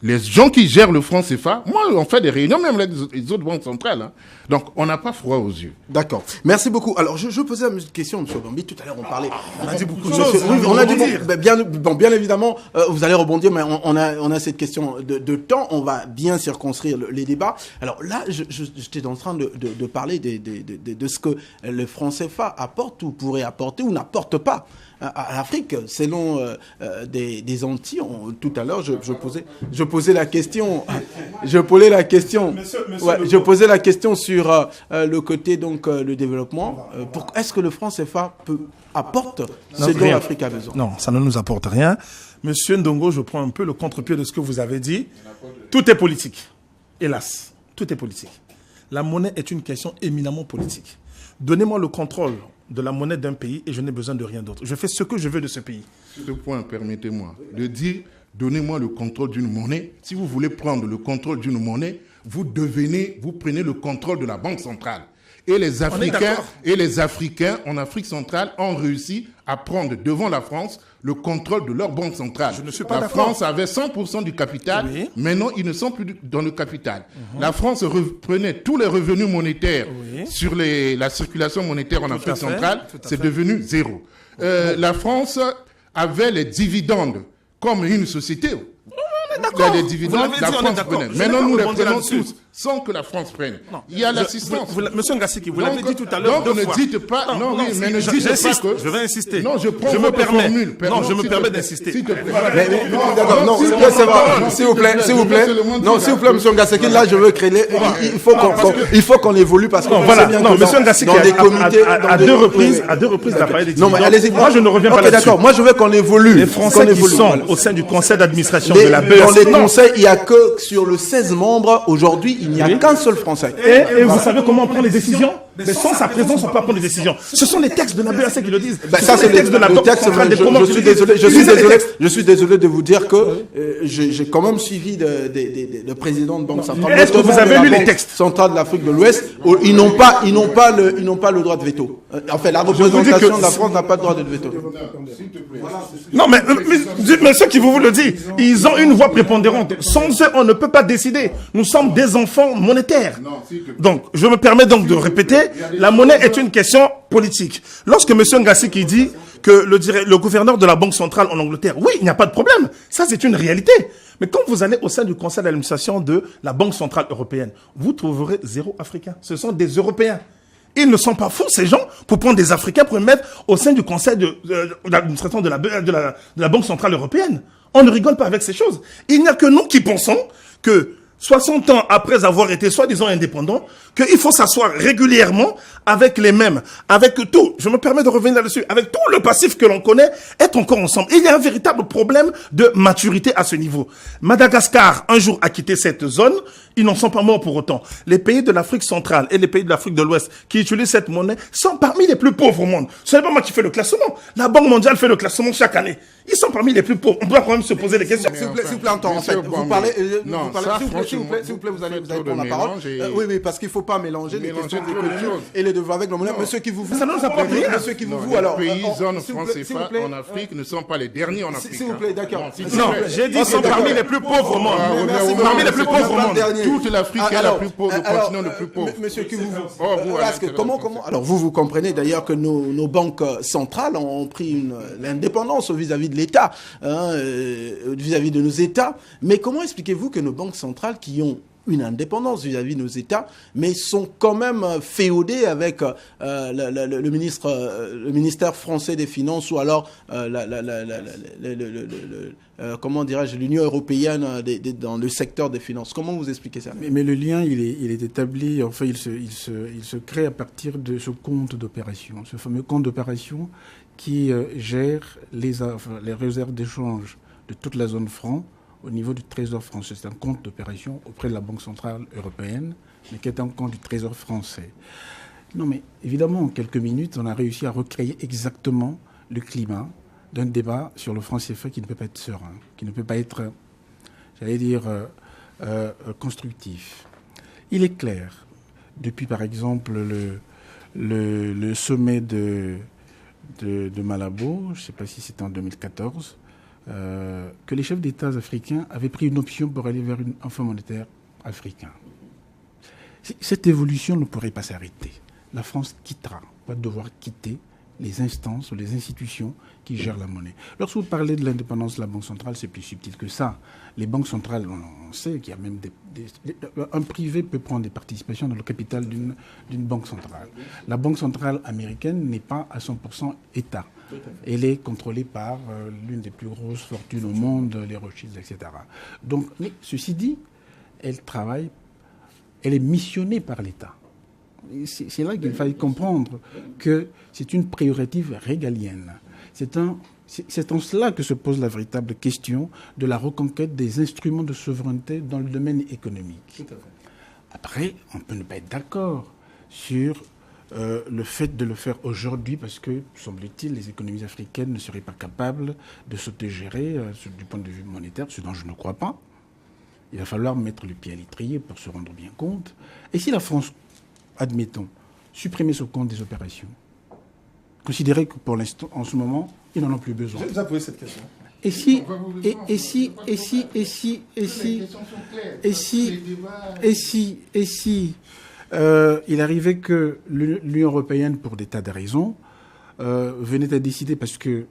les gens qui gèrent le franc CFA, moi, on fait des réunions, même les autres banques centrales. Hein. Donc, on n'a pas froid aux yeux. D'accord. Merci beaucoup. Alors, je posais une question, M. Bambi. Tout à l'heure, on parlait. On a dit beaucoup de choses. On a dit bien évidemment, vous allez rebondir, mais on a cette question de temps. On va bien circonscrire les débats. Alors là, j'étais en train de parler de ce que le franc CFA apporte ou pourrait apporter ou n'apporte pas à l'Afrique, selon des Antilles. Tout à l'heure, je posais la question. Je posais la question sur le côté donc le développement. Est-ce que le franc CFA apporte ce dont l'Afrique a besoin? Non, ça ne nous apporte rien. Monsieur Ndongo, je prends un peu le contre-pied de ce que vous avez dit. Tout est politique. Hélas, tout est politique. La monnaie est une question éminemment politique. Donnez-moi le contrôle de la monnaie d'un pays et je n'ai besoin de rien d'autre. Je fais ce que je veux de ce pays. Sur ce point, permettez-moi de dire, donnez-moi le contrôle d'une monnaie. Si vous voulez prendre le contrôle d'une monnaie, vous prenez le contrôle de la Banque centrale. Et les Africains en Afrique centrale ont réussi à prendre devant la France le contrôle de leur banque centrale. Je ne suis pas la France avait 100% du capital, maintenant ils ne sont plus dans le capital. La France reprenait tous les revenus monétaires sur la circulation monétaire en Afrique centrale, c'est devenu zéro. La France avait les dividendes comme une société. Les dividendes, la France prenait. Maintenant, nous les prenons tous, sans que la France prenne. Non. Il y a l'assistance. Monsieur Ngassiki, vous l'avez dit tout à l'heure. Donc, ne dites pas. Mais ne dites pas que. Je vais insister. Non, je me permets d'insister. S'il vous plaît. Non, s'il vous plaît, monsieur Ngassiki, là, je veux créer. Il faut qu'on évolue parce que. Non, monsieur Ngassiki, à deux reprises, il a parlé des dividendes. Non, mais allez-y. Moi, je ne reviens pas là-dessus. D'accord. Moi, je veux qu'on évolue. Les Français qui sont au sein du conseil d'administration de la BES. Dans les conseils, il n'y a que sur le 16 membres, aujourd'hui, il n'y a qu'un seul Français. Et vous savez comment on prend les décisions? Mais sans sa présence, on peut pas prendre des décisions. Ce sont les textes de la BEAC qui le disent. Ça, c'est les textes de la Banque centrale des Comores. Je suis désolé de vous dire que j'ai quand même suivi le président de Banque centrale. Est-ce que vous avez lu les textes centrale de l'Afrique de l'Ouest? Ils n'ont pas le droit de veto. Enfin, la représentation de la France n'a pas de droit de veto. Non, mais ceux qui vous le disent, ils ont une voix prépondérante. Sans eux, on ne peut pas décider. Nous sommes des enfants monétaires. Donc, je me permets donc de répéter, la monnaie est une question politique. Lorsque M. Ngassi qui dit que le gouverneur de la Banque centrale en Angleterre, oui, il n'y a pas de problème. Ça, c'est une réalité. Mais quand vous allez au sein du conseil d'administration de la Banque centrale européenne, vous trouverez 0 Africains. Ce sont des Européens. Ils ne sont pas fous, ces gens, pour prendre des Africains pour les mettre au sein du conseil d'administration de la Banque centrale européenne. On ne rigole pas avec ces choses. Il n'y a que nous qui pensons que 60 ans après avoir été soi-disant indépendants, qu'il faut s'asseoir régulièrement avec les mêmes, avec tout, je me permets de revenir là-dessus, avec tout le passif que l'on connaît, être encore ensemble. Il y a un véritable problème de maturité à ce niveau. Madagascar, un jour, a quitté cette zone, ils n'en sont pas morts pour autant. Les pays de l'Afrique centrale et les pays de l'Afrique de l'Ouest qui utilisent cette monnaie sont parmi les plus pauvres au monde. Ce n'est pas moi qui fais le classement. La Banque mondiale fait le classement chaque année. Ils sont parmi les plus pauvres. On doit quand même se poser des questions. S'il vous plaît, en fait, vous parlez, s'il vous plaît, vous allez prendre la parole. Oui, parce qu'il ne faut pas mélanger les questions d'économie et les devoirs avec la monnaie. Monsieur qui vous voue, monsieur qui vous voue, alors, les pays zones francs CFA en Afrique ne sont pas les derniers en Afrique. S'il vous plaît, d'accord. Non, j'ai dit qu'ils sont parmi les plus pauvres au monde. Parmi les plus pauvres au monde. Toute l'Afrique est la plus pauvre, le continent le plus pauvre. Monsieur qui vous voue, comment alors vous comprenez d'ailleurs que nos banques centrales ont pris l'indépendance vis-à-vis de l'État, vis-à-vis de nos États. Mais comment expliquez-vous que nos banques centrales qui ont une indépendance vis-à-vis de nos États, mais sont quand même féodés avec le ministère français des Finances ou alors comment dirais-je, l'Union européenne dans le secteur des finances. Comment vous expliquez ça? Mais le lien, il est établi, enfin, il se crée à partir de ce compte d'opération, ce fameux compte d'opération qui gère les réserves d'échange de toute la zone franc au niveau du Trésor français. C'est un compte d'opération auprès de la Banque centrale européenne, mais qui est un compte du Trésor français. Non, mais évidemment, en quelques minutes, on a réussi à recréer exactement le climat d'un débat sur le franc CFA qui ne peut pas être serein, qui ne peut pas être, j'allais dire, constructif. Il est clair, depuis par exemple le sommet de Malabo, je ne sais pas si c'était en 2014, que les chefs d'État africains avaient pris une option pour aller vers un fonds monétaire africain. Cette évolution ne pourrait pas s'arrêter. La France va devoir quitter les instances ou les institutions qui gèrent la monnaie. Lorsque vous parlez de l'indépendance de la Banque centrale, c'est plus subtil que ça. Les banques centrales, on sait qu'il y a même un privé peut prendre des participations dans le capital d'une banque centrale. La Banque centrale américaine n'est pas à 100% État. Elle est contrôlée par l'une des plus grosses fortunes au monde, les Rothschild, etc. Donc, mais ceci dit, elle est missionnée par l'État. C'est là qu'il fallait comprendre que c'est une prérogative régalienne. C'est en cela que se pose la véritable question de la reconquête des instruments de souveraineté dans le domaine économique. Après, on peut ne pas être d'accord sur le fait de le faire aujourd'hui parce que, semble-t-il, les économies africaines ne seraient pas capables de s'autogérer du point de vue monétaire, ce dont je ne crois pas. Il va falloir mettre le pied à l'étrier pour se rendre bien compte. Et si la France, admettons, supprimait ce compte des opérations, considérer que pour l'instant, en ce moment, ils n'en ont plus besoin. J'ai déjà posé cette question. Et si il arrivait que l'Union européenne, pour des tas de raisons, venait à décider, parce que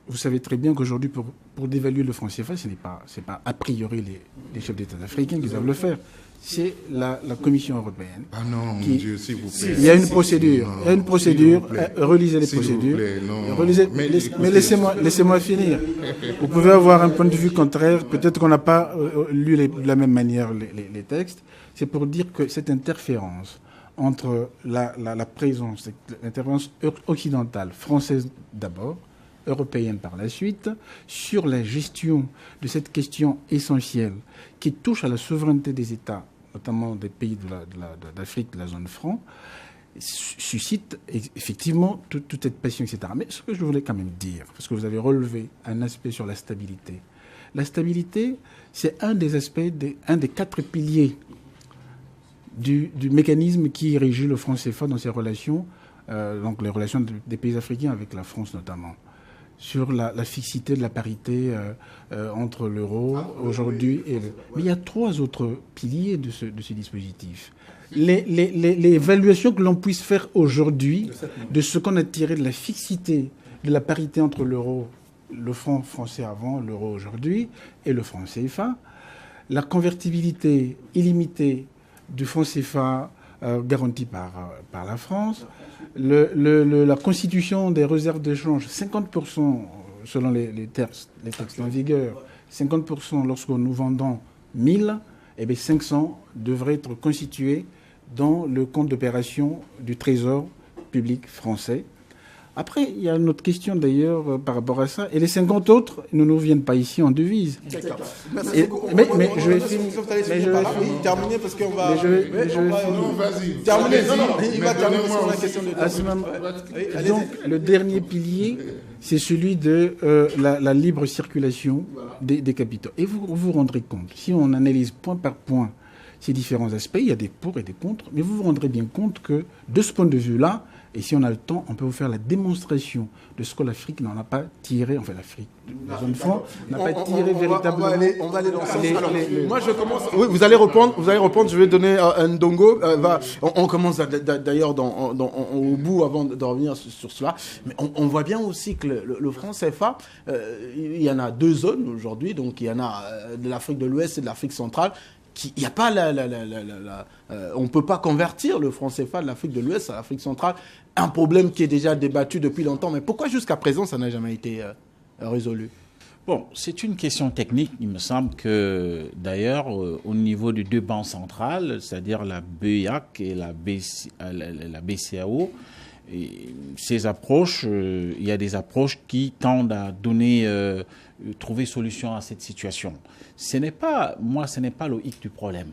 vous savez très bien qu'aujourd'hui, pour dévaluer le franc CFA, ce n'est pas a priori les chefs d'État africains qui doivent le faire. C'est la Commission européenne. Ah non, mon Dieu, s'il vous plaît. Il y a une procédure. Il y a une procédure. Relisez les procédures. Relisez, mais laissez-moi finir. Vous pouvez avoir un point de vue contraire. Peut-être qu'on n'a pas lu de la même manière les textes. C'est pour dire que cette interférence entre la présence, l'intervention occidentale, française d'abord, européenne par la suite, sur la gestion de cette question essentielle qui touche à la souveraineté des États, notamment des pays d'Afrique, de la zone franc, suscite effectivement toute cette passion, etc. Mais ce que je voulais quand même dire, parce que vous avez relevé un aspect sur la stabilité. La stabilité, c'est un des aspects, un des 4 piliers du mécanisme qui régit le franc CFA dans ses relations, donc les relations des pays africains avec la France notamment, sur la fixité de la parité entre l'euro aujourd'hui et le... Mais il y a 3 autres piliers de ce dispositif. L'évaluation que l'on puisse faire aujourd'hui de ce qu'on a tiré de la fixité de la parité entre l'euro, le franc français avant, l'euro aujourd'hui, et le franc CFA, la convertibilité illimitée du franc CFA garantie par la France, la constitution des réserves d'échange, 50% selon les textes en vigueur, 50% lorsque nous vendons 1000, eh bien 500 devraient être constitués dans le compte d'opération du Trésor public français. Après, il y a une autre question d'ailleurs par rapport à ça. Et les 50 autres ne nous viennent pas ici en devise. D'accord. Merci beaucoup. Mais je vais finir. Terminer parce qu'on va... Non, vas-y. Terminer. Il va terminer sur la question de... Donc, le dernier pilier, c'est celui de la libre circulation des capitaux. Et vous vous rendrez compte, si on analyse point par point ces différents aspects, il y a des pour et des contre, mais vous vous rendrez bien compte que, de ce point de vue-là, et si on a le temps, on peut vous faire la démonstration de ce que l'Afrique n'en a pas tiré, enfin l'Afrique, la zone franc, n'a pas tiré véritablement. On va aller dans ce sens. Alors, moi je commence. Oui, vous allez reprendre. Je vais donner un Ndongo. On commence d'ailleurs au bout avant de revenir sur cela. Mais on voit bien aussi que le franc CFA, il y en a 2 zones aujourd'hui. Donc il y en a de l'Afrique de l'Ouest et de l'Afrique centrale. Il y a pas on ne peut pas convertir le franc CFA de l'Afrique de l'Ouest à l'Afrique centrale. Un problème qui est déjà débattu depuis longtemps. Mais pourquoi jusqu'à présent ça n'a jamais été résolu? Bon, c'est une question technique. Il me semble que d'ailleurs au niveau des 2 banques centrales, c'est-à-dire la BEAC et la BCAO, ces approches, il y a des approches qui tendent à trouver solution à cette situation. Ce n'est pas le hic du problème,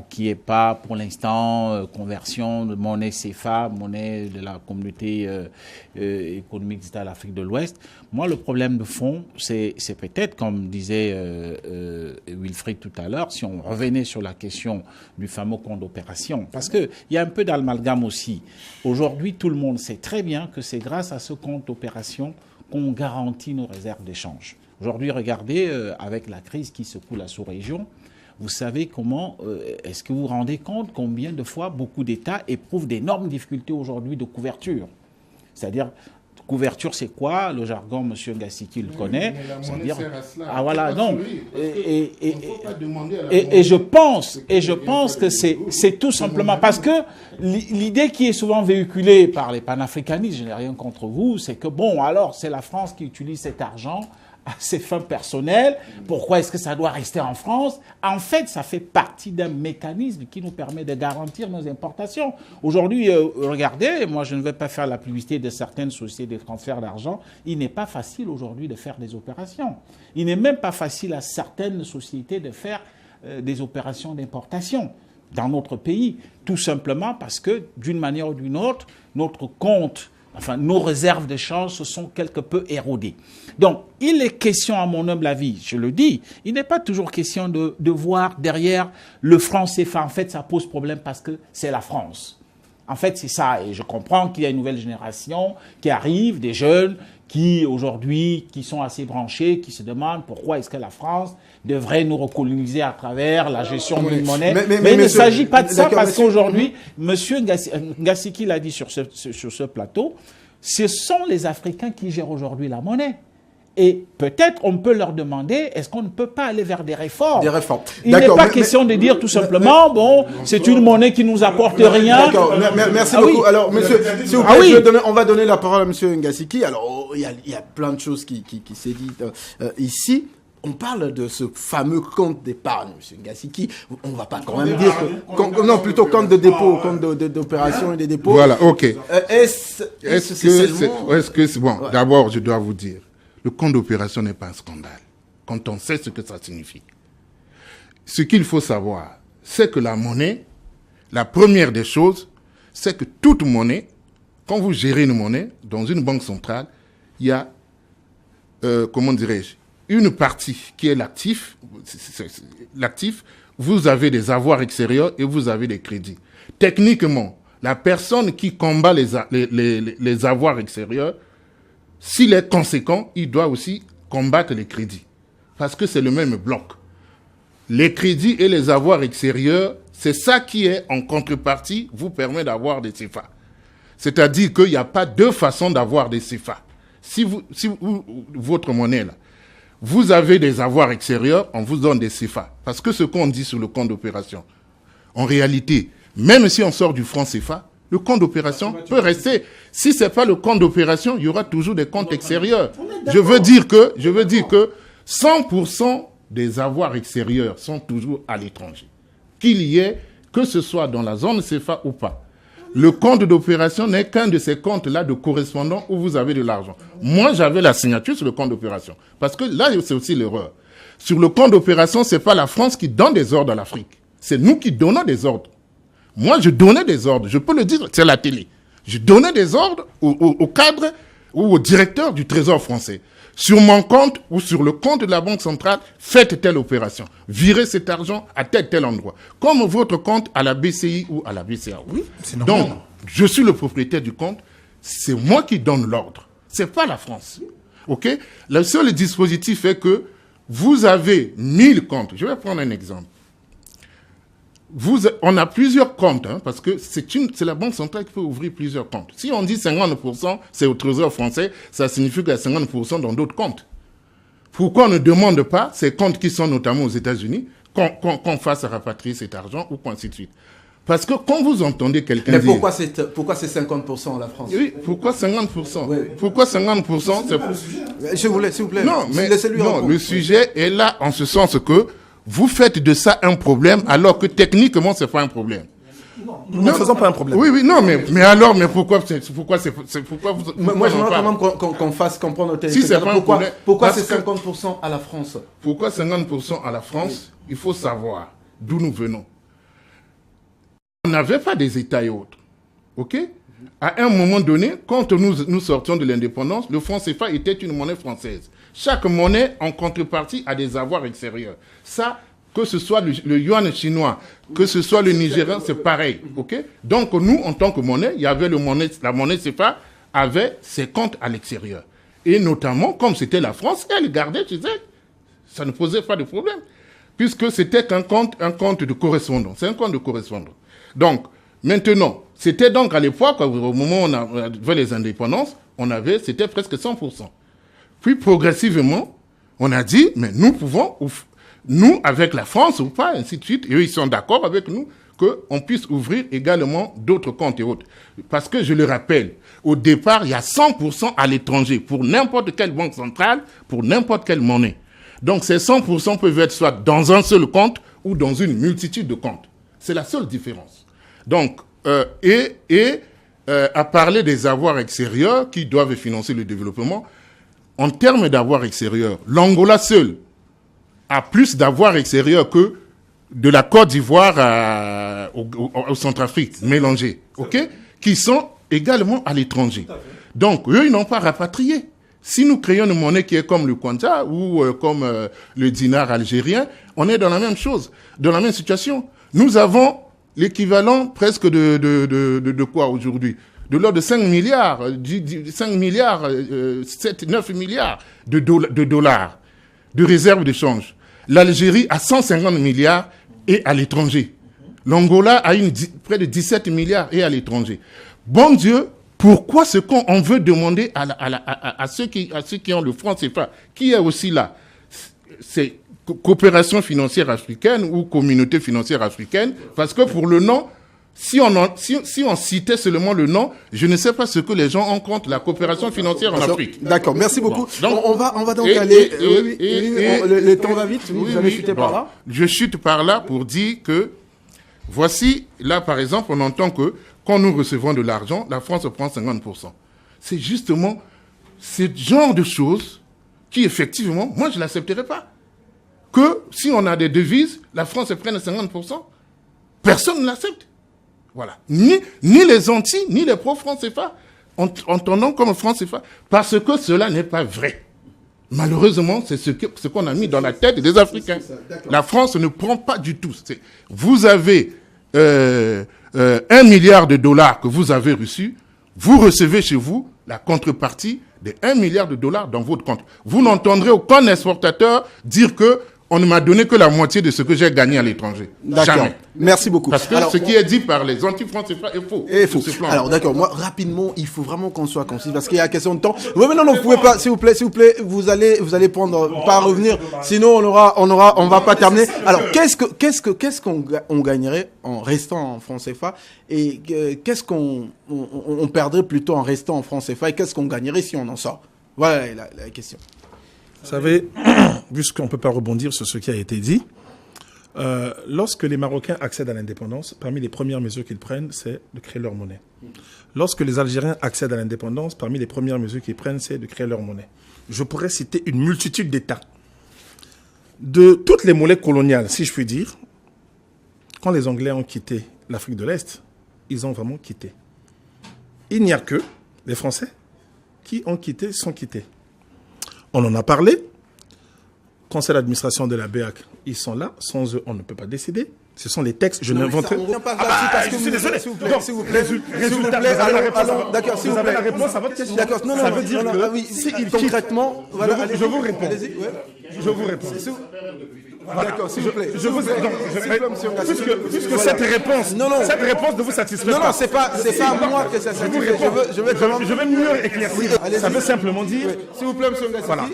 qui n'est pas pour l'instant conversion de monnaie CFA, monnaie de la communauté économique d'État de l'Afrique de l'Ouest. Moi, le problème de fond, c'est peut-être, comme disait Wilfried tout à l'heure, si on revenait sur la question du fameux compte d'opération, parce qu'il y a un peu d'amalgame aussi. Aujourd'hui, tout le monde sait très bien que c'est grâce à ce compte d'opération qu'on garantit nos réserves d'échange. Aujourd'hui, regardez, avec la crise qui secoue la sous-région, vous savez comment, est-ce que vous vous rendez compte combien de fois beaucoup d'États éprouvent d'énormes difficultés aujourd'hui de couverture? C'est-à-dire, couverture, c'est quoi? Le jargon, M. Ngassiki le connaît. C'est-à-dire, voilà, donc, et je pense que c'est tout simplement parce que l'idée qui est souvent véhiculée par les panafricanistes, je n'ai rien contre vous, c'est que bon, alors c'est la France qui utilise cet argent à ses fins personnelles. Pourquoi est-ce que ça doit rester en France? En fait, ça fait partie d'un mécanisme qui nous permet de garantir nos importations. Aujourd'hui, regardez, moi je ne vais pas faire la publicité de certaines sociétés de transfert d'argent. Il n'est pas facile aujourd'hui de faire des opérations. Il n'est même pas facile à certaines sociétés de faire des opérations d'importation dans notre pays, tout simplement parce que, d'une manière ou d'une autre, notre compte, enfin, nos réserves d'échange se sont quelque peu érodées. Donc, il est question, à mon humble avis, je le dis, il n'est pas toujours question de voir derrière le franc CFA. En fait, ça pose problème parce que c'est la France. En fait, c'est ça. Et je comprends qu'il y a une nouvelle génération qui arrive, des jeunes qui, aujourd'hui, qui sont assez branchés, qui se demandent pourquoi est-ce que la France devrait nous recoloniser à travers la gestion d'une monnaie. Mais il ne s'agit pas de ça parce qu'aujourd'hui, M. Ngassiki l'a dit sur ce plateau, ce sont les Africains qui gèrent aujourd'hui la monnaie. Et peut-être on peut leur demander, est-ce qu'on ne peut pas aller vers des réformes? Des réformes. Il n'est pas question de dire tout simplement, bon, c'est une monnaie qui nous apporte rien. D'accord, merci beaucoup. Oui. Alors, monsieur, s'il vous plaît, on va donner la parole à monsieur Ngassiki. Alors, il y a plein de choses qui s'est dites ici. On parle de ce fameux compte d'épargne, monsieur Ngassiki. On ne va pas quand même dire que... Non, plutôt compte de dépôt, compte d'opération et des dépôts. Voilà, ok. Est-ce que c'est bon, d'abord, je dois vous dire, le compte d'opération n'est pas un scandale, quand on sait ce que ça signifie. Ce qu'il faut savoir, c'est que la monnaie, la première des choses, c'est que toute monnaie, quand vous gérez une monnaie, dans une banque centrale, il y a, une partie qui est l'actif. L'actif, vous avez des avoirs extérieurs et vous avez des crédits. Techniquement, la personne qui combat les avoirs extérieurs, s'il est conséquent, il doit aussi combattre les crédits. Parce que c'est le même bloc. Les crédits et les avoirs extérieurs, c'est ça qui est en contrepartie, vous permet d'avoir des CFA. C'est-à-dire qu'il n'y a pas deux façons d'avoir des CFA. Si votre monnaie, là, vous avez des avoirs extérieurs, on vous donne des CFA. Parce que ce qu'on dit sur le compte d'opération, en réalité, même si on sort du franc CFA, le compte d'opération peut rester. Si ce n'est pas le compte d'opération, il y aura toujours des comptes extérieurs. Je veux dire que 100% des avoirs extérieurs sont toujours à l'étranger. Qu'il y ait, que ce soit dans la zone CFA ou pas. Le compte d'opération n'est qu'un de ces comptes-là de correspondants où vous avez de l'argent. Moi, j'avais la signature sur le compte d'opération. Parce que là, c'est aussi l'erreur. Sur le compte d'opération, ce n'est pas la France qui donne des ordres à l'Afrique. C'est nous qui donnons des ordres. Moi, je donnais des ordres. Je peux le dire, c'est la télé. Je donnais des ordres au cadre ou au directeur du Trésor français. Sur mon compte ou sur le compte de la Banque centrale, faites telle opération. Virez cet argent à tel endroit. Comme votre compte à la BCI ou à la BCA. Oui, c'est normal. Donc, je suis le propriétaire du compte. C'est moi qui donne l'ordre. C'est pas la France. OK? Le seul dispositif est que vous avez 1000 comptes. Je vais prendre un exemple. On a plusieurs comptes, parce que c'est la Banque centrale qui peut ouvrir plusieurs comptes. Si on dit 50%, c'est au Trésor français, ça signifie qu'il y a 50% dans d'autres comptes. Pourquoi on ne demande pas ces comptes qui sont notamment aux États-Unis, qu'on fasse rapatrier cet argent ou ainsi de suite? Parce que quand vous entendez quelqu'un dire... Mais pourquoi c'est 50% la France? Oui, pourquoi 50%? Oui. Pourquoi 50%? S'il vous plaît. Non, mais laissez-lui le sujet est là en ce sens que vous faites de ça un problème alors que techniquement, c'est pas un problème. Nous ne faisons pas un problème. Oui, non, mais alors, pourquoi vous... Moi, j'aimerais quand même qu'on fasse comprendre aux téléspectateurs pourquoi c'est 50% à la France. Pourquoi 50% à la France? Il faut savoir d'où nous venons. On n'avait pas des États et autres. OK? À un moment donné, quand nous sortions de l'indépendance, le franc CFA était une monnaie française. Chaque monnaie, en contrepartie, a des avoirs extérieurs. Ça, que ce soit le yuan chinois, que ce soit le nigérian, c'est pareil. OK? Donc, nous, en tant que monnaie, il y avait la monnaie CFA avait ses comptes à l'extérieur. Et notamment, comme c'était la France, elle gardait chez elle. Ça ne posait pas de problème. Puisque c'était un compte de correspondance. C'est un compte de correspondance. Donc, maintenant, c'était donc à l'époque, au moment où on avait les indépendances, c'était presque 100%. Puis, progressivement, on a dit, mais nous pouvons, nous, avec la France ou pas, ainsi de suite, et eux, ils sont d'accord avec nous, qu'on puisse ouvrir également d'autres comptes et autres. Parce que, je le rappelle, au départ, il y a 100% à l'étranger, pour n'importe quelle banque centrale, pour n'importe quelle monnaie. Donc, ces 100% peuvent être soit dans un seul compte ou dans une multitude de comptes. C'est la seule différence. Donc, à parler des avoirs extérieurs qui doivent financer le développement, en termes d'avoirs extérieurs, l'Angola seul a plus d'avoirs extérieurs que de la Côte d'Ivoire au Centrafrique, mélangés, OK? Qui sont également à l'étranger. Donc, eux, ils n'ont pas rapatrié. Si nous créons une monnaie qui est comme le Kwanta ou comme le dinar algérien, on est dans la même chose, dans la même situation. Nous avons l'équivalent presque de quoi aujourd'hui? De l'ordre de 5 milliards, 7, 9 milliards de dollars de réserves d'échange. L'Algérie a 150 milliards et à l'étranger. L'Angola a près de 17 milliards et à l'étranger. Bon Dieu, pourquoi ce qu'on veut demander à ceux qui ont le franc CFA, qui est aussi là, c'est coopération financière africaine ou communauté financière africaine, parce que pour le nom, si on citait seulement le nom, je ne sais pas ce que les gens ont contre la coopération financière en Afrique. D'accord, merci beaucoup. Bon, donc, on va donc aller... le temps va vite, vous allez chuter par là. Je chute par là pour dire que, voici, là par exemple, on entend que quand nous recevons de l'argent, la France prend 50%. C'est justement ce genre de choses qui, effectivement, moi je ne l'accepterai pas. Que si on a des devises, la France prenne 50%, personne ne l'accepte. Voilà. Ni les anti, ni les pro-franc CFA, entendons comme franc CFA, parce que cela n'est pas vrai. Malheureusement, c'est ce qu'on a mis dans la tête des Africains. La France ne prend pas du tout. Vous avez 1 milliard de dollars que vous avez reçus, vous recevez chez vous la contrepartie de 1 milliard de dollars dans votre compte. Vous n'entendrez aucun exportateur dire que on ne m'a donné que la moitié de ce que j'ai gagné à l'étranger. Jamais. Merci beaucoup. Parce que ce qui est dit par les anti-francs CFA est faux. Et faux. Alors d'accord, moi rapidement, il faut vraiment qu'on soit concis parce qu'il y a question de temps. Oui, mais non, vous pouvez pas, s'il vous plaît, vous allez prendre, pas revenir, sinon on va pas terminer. Alors qu'est-ce qu'on gagnerait en restant en francs CFA et qu'est-ce qu'on perdrait plutôt en restant en francs CFA et qu'est-ce qu'on gagnerait si on en sort? Voilà la question. Vous savez, puisqu'on ne peut pas rebondir sur ce qui a été dit, lorsque les Marocains accèdent à l'indépendance, parmi les premières mesures qu'ils prennent, c'est de créer leur monnaie. Lorsque les Algériens accèdent à l'indépendance, parmi les premières mesures qu'ils prennent, c'est de créer leur monnaie. Je pourrais citer une multitude d'États. De toutes les monnaies coloniales, si je puis dire, quand les Anglais ont quitté l'Afrique de l'Est, ils ont vraiment quitté. Il n'y a que les Français qui ont quitté, sont quittés. On en a parlé. Conseil d'administration de la BEAC, ils sont là. Sans eux, on ne peut pas décider. Ce sont les textes. Je n'invente pas. Je suis désolé. S'il vous plaît. D'accord, s'il vous plaît. La réponse à votre question. D'accord. Non, ça veut dire que oui, s'ils concrètement, voilà, je vous réponds. Je vous réponds. D'accord, s'il vous plaît. Puisque cette réponse ne vous satisfait pas. Non, c'est pas à moi que ça satisfait. Je vais mieux éclaircir. Ça veut simplement dire. S'il vous plaît, monsieur Ngassi. Voilà.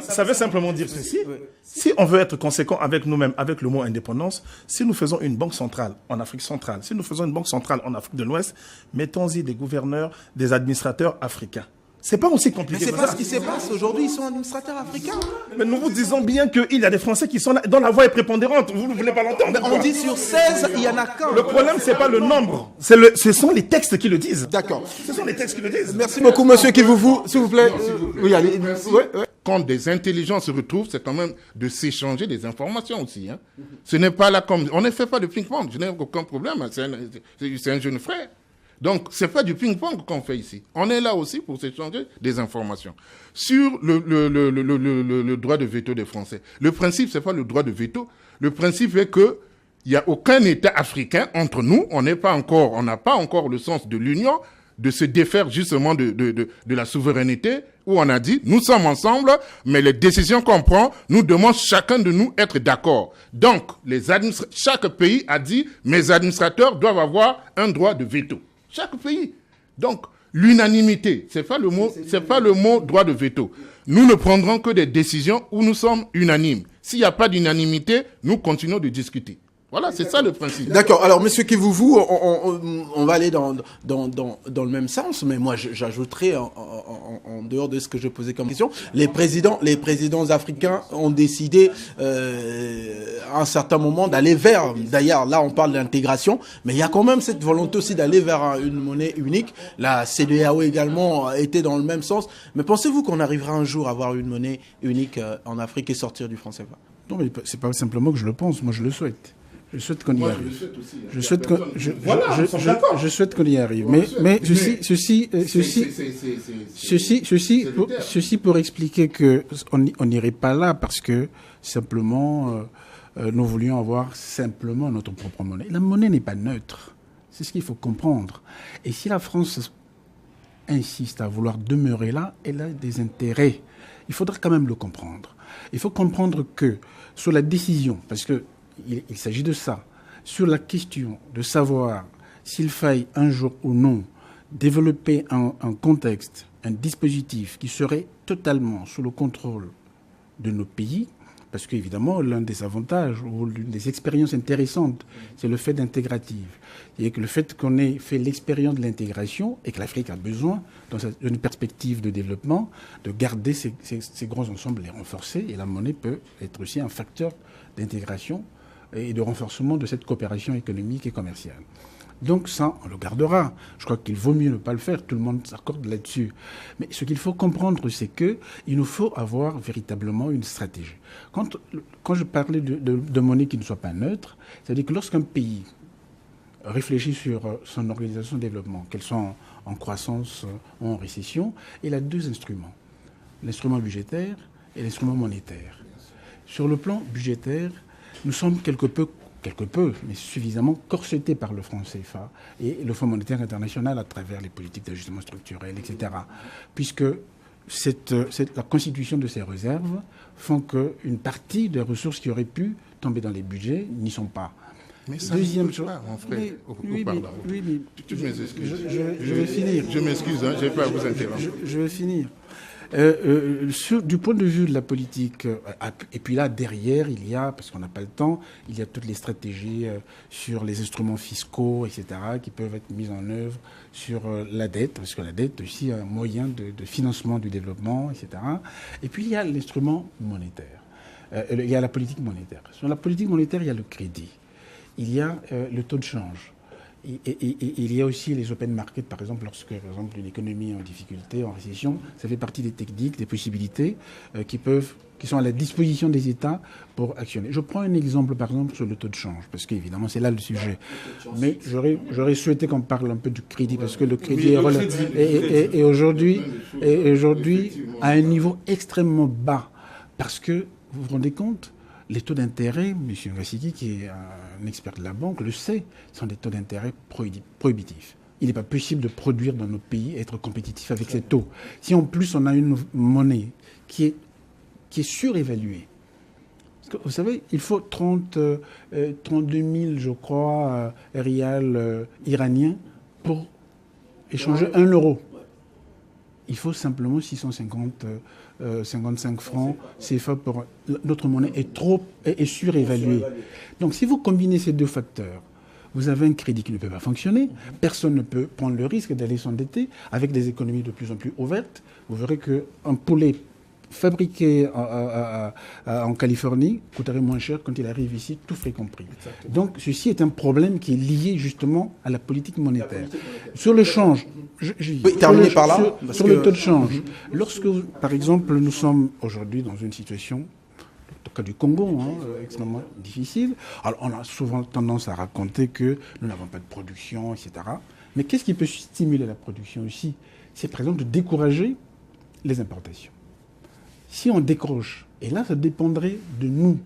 Ça veut simplement dire ceci. Si on veut être conséquent avec nous-mêmes, avec le mot indépendance, si nous faisons une banque centrale en Afrique centrale, si nous faisons une banque centrale en Afrique de l'Ouest, mettons-y des gouverneurs, des administrateurs africains. C'est pas aussi compliqué. Mais c'est pas ce qui se passe aujourd'hui, ils sont administrateurs africains. Mais nous vous disons bien qu'il y a des Français qui sont là, dont la voix est prépondérante. Vous ne voulez pas l'entendre. Mais on dit sur 16, il y en a qu'un. Le problème, c'est pas le nombre. Ce sont les textes qui le disent. D'accord. Ce sont les textes qui le disent. Merci beaucoup, monsieur Kivuvu. S'il vous plaît. Oui, allez. Quand des intelligences se retrouvent, c'est quand même de s'échanger des informations aussi. Hein. Ce n'est pas là comme... On ne fait pas de ping-pong. Je n'ai aucun problème. C'est un jeune frère. Donc, c'est pas du ping-pong qu'on fait ici. On est là aussi pour s'échanger des informations. Sur le droit de veto des Français. Le principe, c'est pas le droit de veto. Le principe est que il y a aucun État africain entre nous. On n'a pas encore le sens de l'union, de se défaire justement de la souveraineté, où on a dit, nous sommes ensemble, mais les décisions qu'on prend, nous demandent chacun de nous être d'accord. Donc, chaque pays a dit, mes administrateurs doivent avoir un droit de veto. Chaque pays. Donc, l'unanimité, c'est pas le mot droit de veto. Nous ne prendrons que des décisions où nous sommes unanimes. S'il n'y a pas d'unanimité, nous continuons de discuter. Voilà, c'est ça le principe. D'accord. Alors, monsieur Kivuvu, on va aller dans le même sens, mais moi, j'ajouterais en dehors de ce que je posais comme question, les présidents africains ont décidé à un certain moment d'aller vers. D'ailleurs, là, on parle d'intégration, mais il y a quand même cette volonté aussi d'aller vers une monnaie unique. La CEDEAO également était dans le même sens. Mais pensez-vous qu'on arrivera un jour à avoir une monnaie unique en Afrique et sortir du franc CFA? Non, mais c'est pas simplement que je le pense. Moi, je le souhaite. Je souhaite qu'on y arrive. Je souhaite qu'on y arrive. Mais ceci pour expliquer que on n'irait pas là parce que simplement nous voulions avoir simplement notre propre monnaie. La monnaie n'est pas neutre. C'est ce qu'il faut comprendre. Et si la France insiste à vouloir demeurer là, elle a des intérêts. Il faudra quand même le comprendre. Il faut comprendre que sur la décision, parce que il s'agit de ça. Sur la question de savoir s'il faille un jour ou non développer un contexte, un dispositif qui serait totalement sous le contrôle de nos pays, parce qu'évidemment, l'un des avantages ou l'une des expériences intéressantes, c'est le fait d'intégrative. C'est-à-dire que le fait qu'on ait fait l'expérience de l'intégration et que l'Afrique a besoin, dans une perspective de développement, de garder ces grands ensembles, les renforcer. Et la monnaie peut être aussi un facteur d'intégration et de renforcement de cette coopération économique et commerciale. Donc ça, on le gardera. Je crois qu'il vaut mieux ne pas le faire. Tout le monde s'accorde là-dessus. Mais ce qu'il faut comprendre, c'est qu'il nous faut avoir véritablement une stratégie. Quand je parlais de monnaie qui ne soit pas neutre, c'est-à-dire que lorsqu'un pays réfléchit sur son organisation de développement, qu'elles sont en croissance ou en récession. Il a deux instruments, l'instrument budgétaire et l'instrument monétaire. Sur le plan budgétaire, nous sommes quelque peu, mais suffisamment corsetés par le franc CFA et le Fonds monétaire international à travers les politiques d'ajustement structurel, etc. Puisque la constitution de ces réserves font qu'une partie des ressources qui auraient pu tomber dans les budgets n'y sont pas. Mais ça deuxième chose. Oui, mais je vais finir. Je m'excuse, je n'ai pas à vous interrompre. Je vais finir. Du point de vue de la politique, et puis là, derrière, il y a, parce qu'on n'a pas le temps, il y a toutes les stratégies sur les instruments fiscaux, etc., qui peuvent être mises en œuvre sur la dette, parce que la dette est aussi un moyen de financement du développement, etc. Et puis, il y a l'instrument monétaire. Il y a la politique monétaire. Sur la politique monétaire, il y a le crédit. Il y a le taux de change. Et il y a aussi les open markets, par exemple, lorsque, par exemple, une économie est en difficulté, en récession, ça fait partie des techniques, des possibilités qui sont à la disposition des États pour actionner. Je prends un exemple, par exemple, sur le taux de change, parce qu'évidemment, c'est là le sujet. Mais j'aurais souhaité qu'on parle un peu du crédit, parce que le crédit est aujourd'hui à un niveau extrêmement bas, parce que, vous vous rendez compte, les taux d'intérêt, M. Ngassiki, qui est un expert de la banque, le sait, sont des taux d'intérêt prohibitifs. Il n'est pas possible de produire dans nos pays et être compétitif avec ces taux. Si en plus on a une monnaie qui est surévaluée, parce que, vous savez, il faut 32 000, je crois, rials iraniens pour échanger 1 euro. Il faut simplement 55 francs CFA pour notre monnaie est surévaluée. Donc si vous combinez ces deux facteurs, vous avez un crédit qui ne peut pas fonctionner, personne ne peut prendre le risque d'aller s'endetter avec des économies de plus en plus ouvertes. Vous verrez qu'un poulet fabriqué en Californie coûterait moins cher quand il arrive ici, tout frais compris. Exactement. Donc ceci est un problème qui est lié justement à la politique monétaire. Sur le change, sur le taux de change, lorsque, par exemple, nous sommes aujourd'hui dans une situation, le cas du Congo, extrêmement difficile, alors on a souvent tendance à raconter que nous n'avons pas de production, etc. Mais qu'est-ce qui peut stimuler la production aussi? C'est par exemple de décourager les importations. Si on décroche, et là ça dépendrait de nous,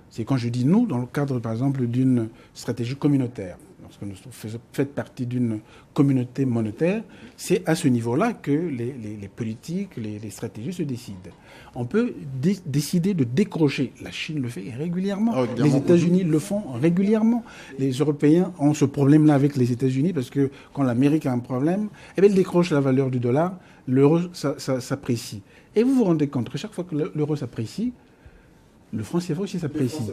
c'est quand je dis nous, dans le cadre par exemple d'une stratégie communautaire, lorsque nous faisons partie d'une communauté monétaire, c'est à ce niveau-là que les politiques, les stratégies se décident. On peut décider de décrocher. La Chine le fait régulièrement. Les États-Unis le font régulièrement. Les Européens ont ce problème-là avec les États-Unis parce que quand l'Amérique a un problème, elle décroche la valeur du dollar, l'euro s'apprécie. Et vous vous rendez compte que chaque fois que l'euro s'apprécie, le franc CFA aussi s'apprécie.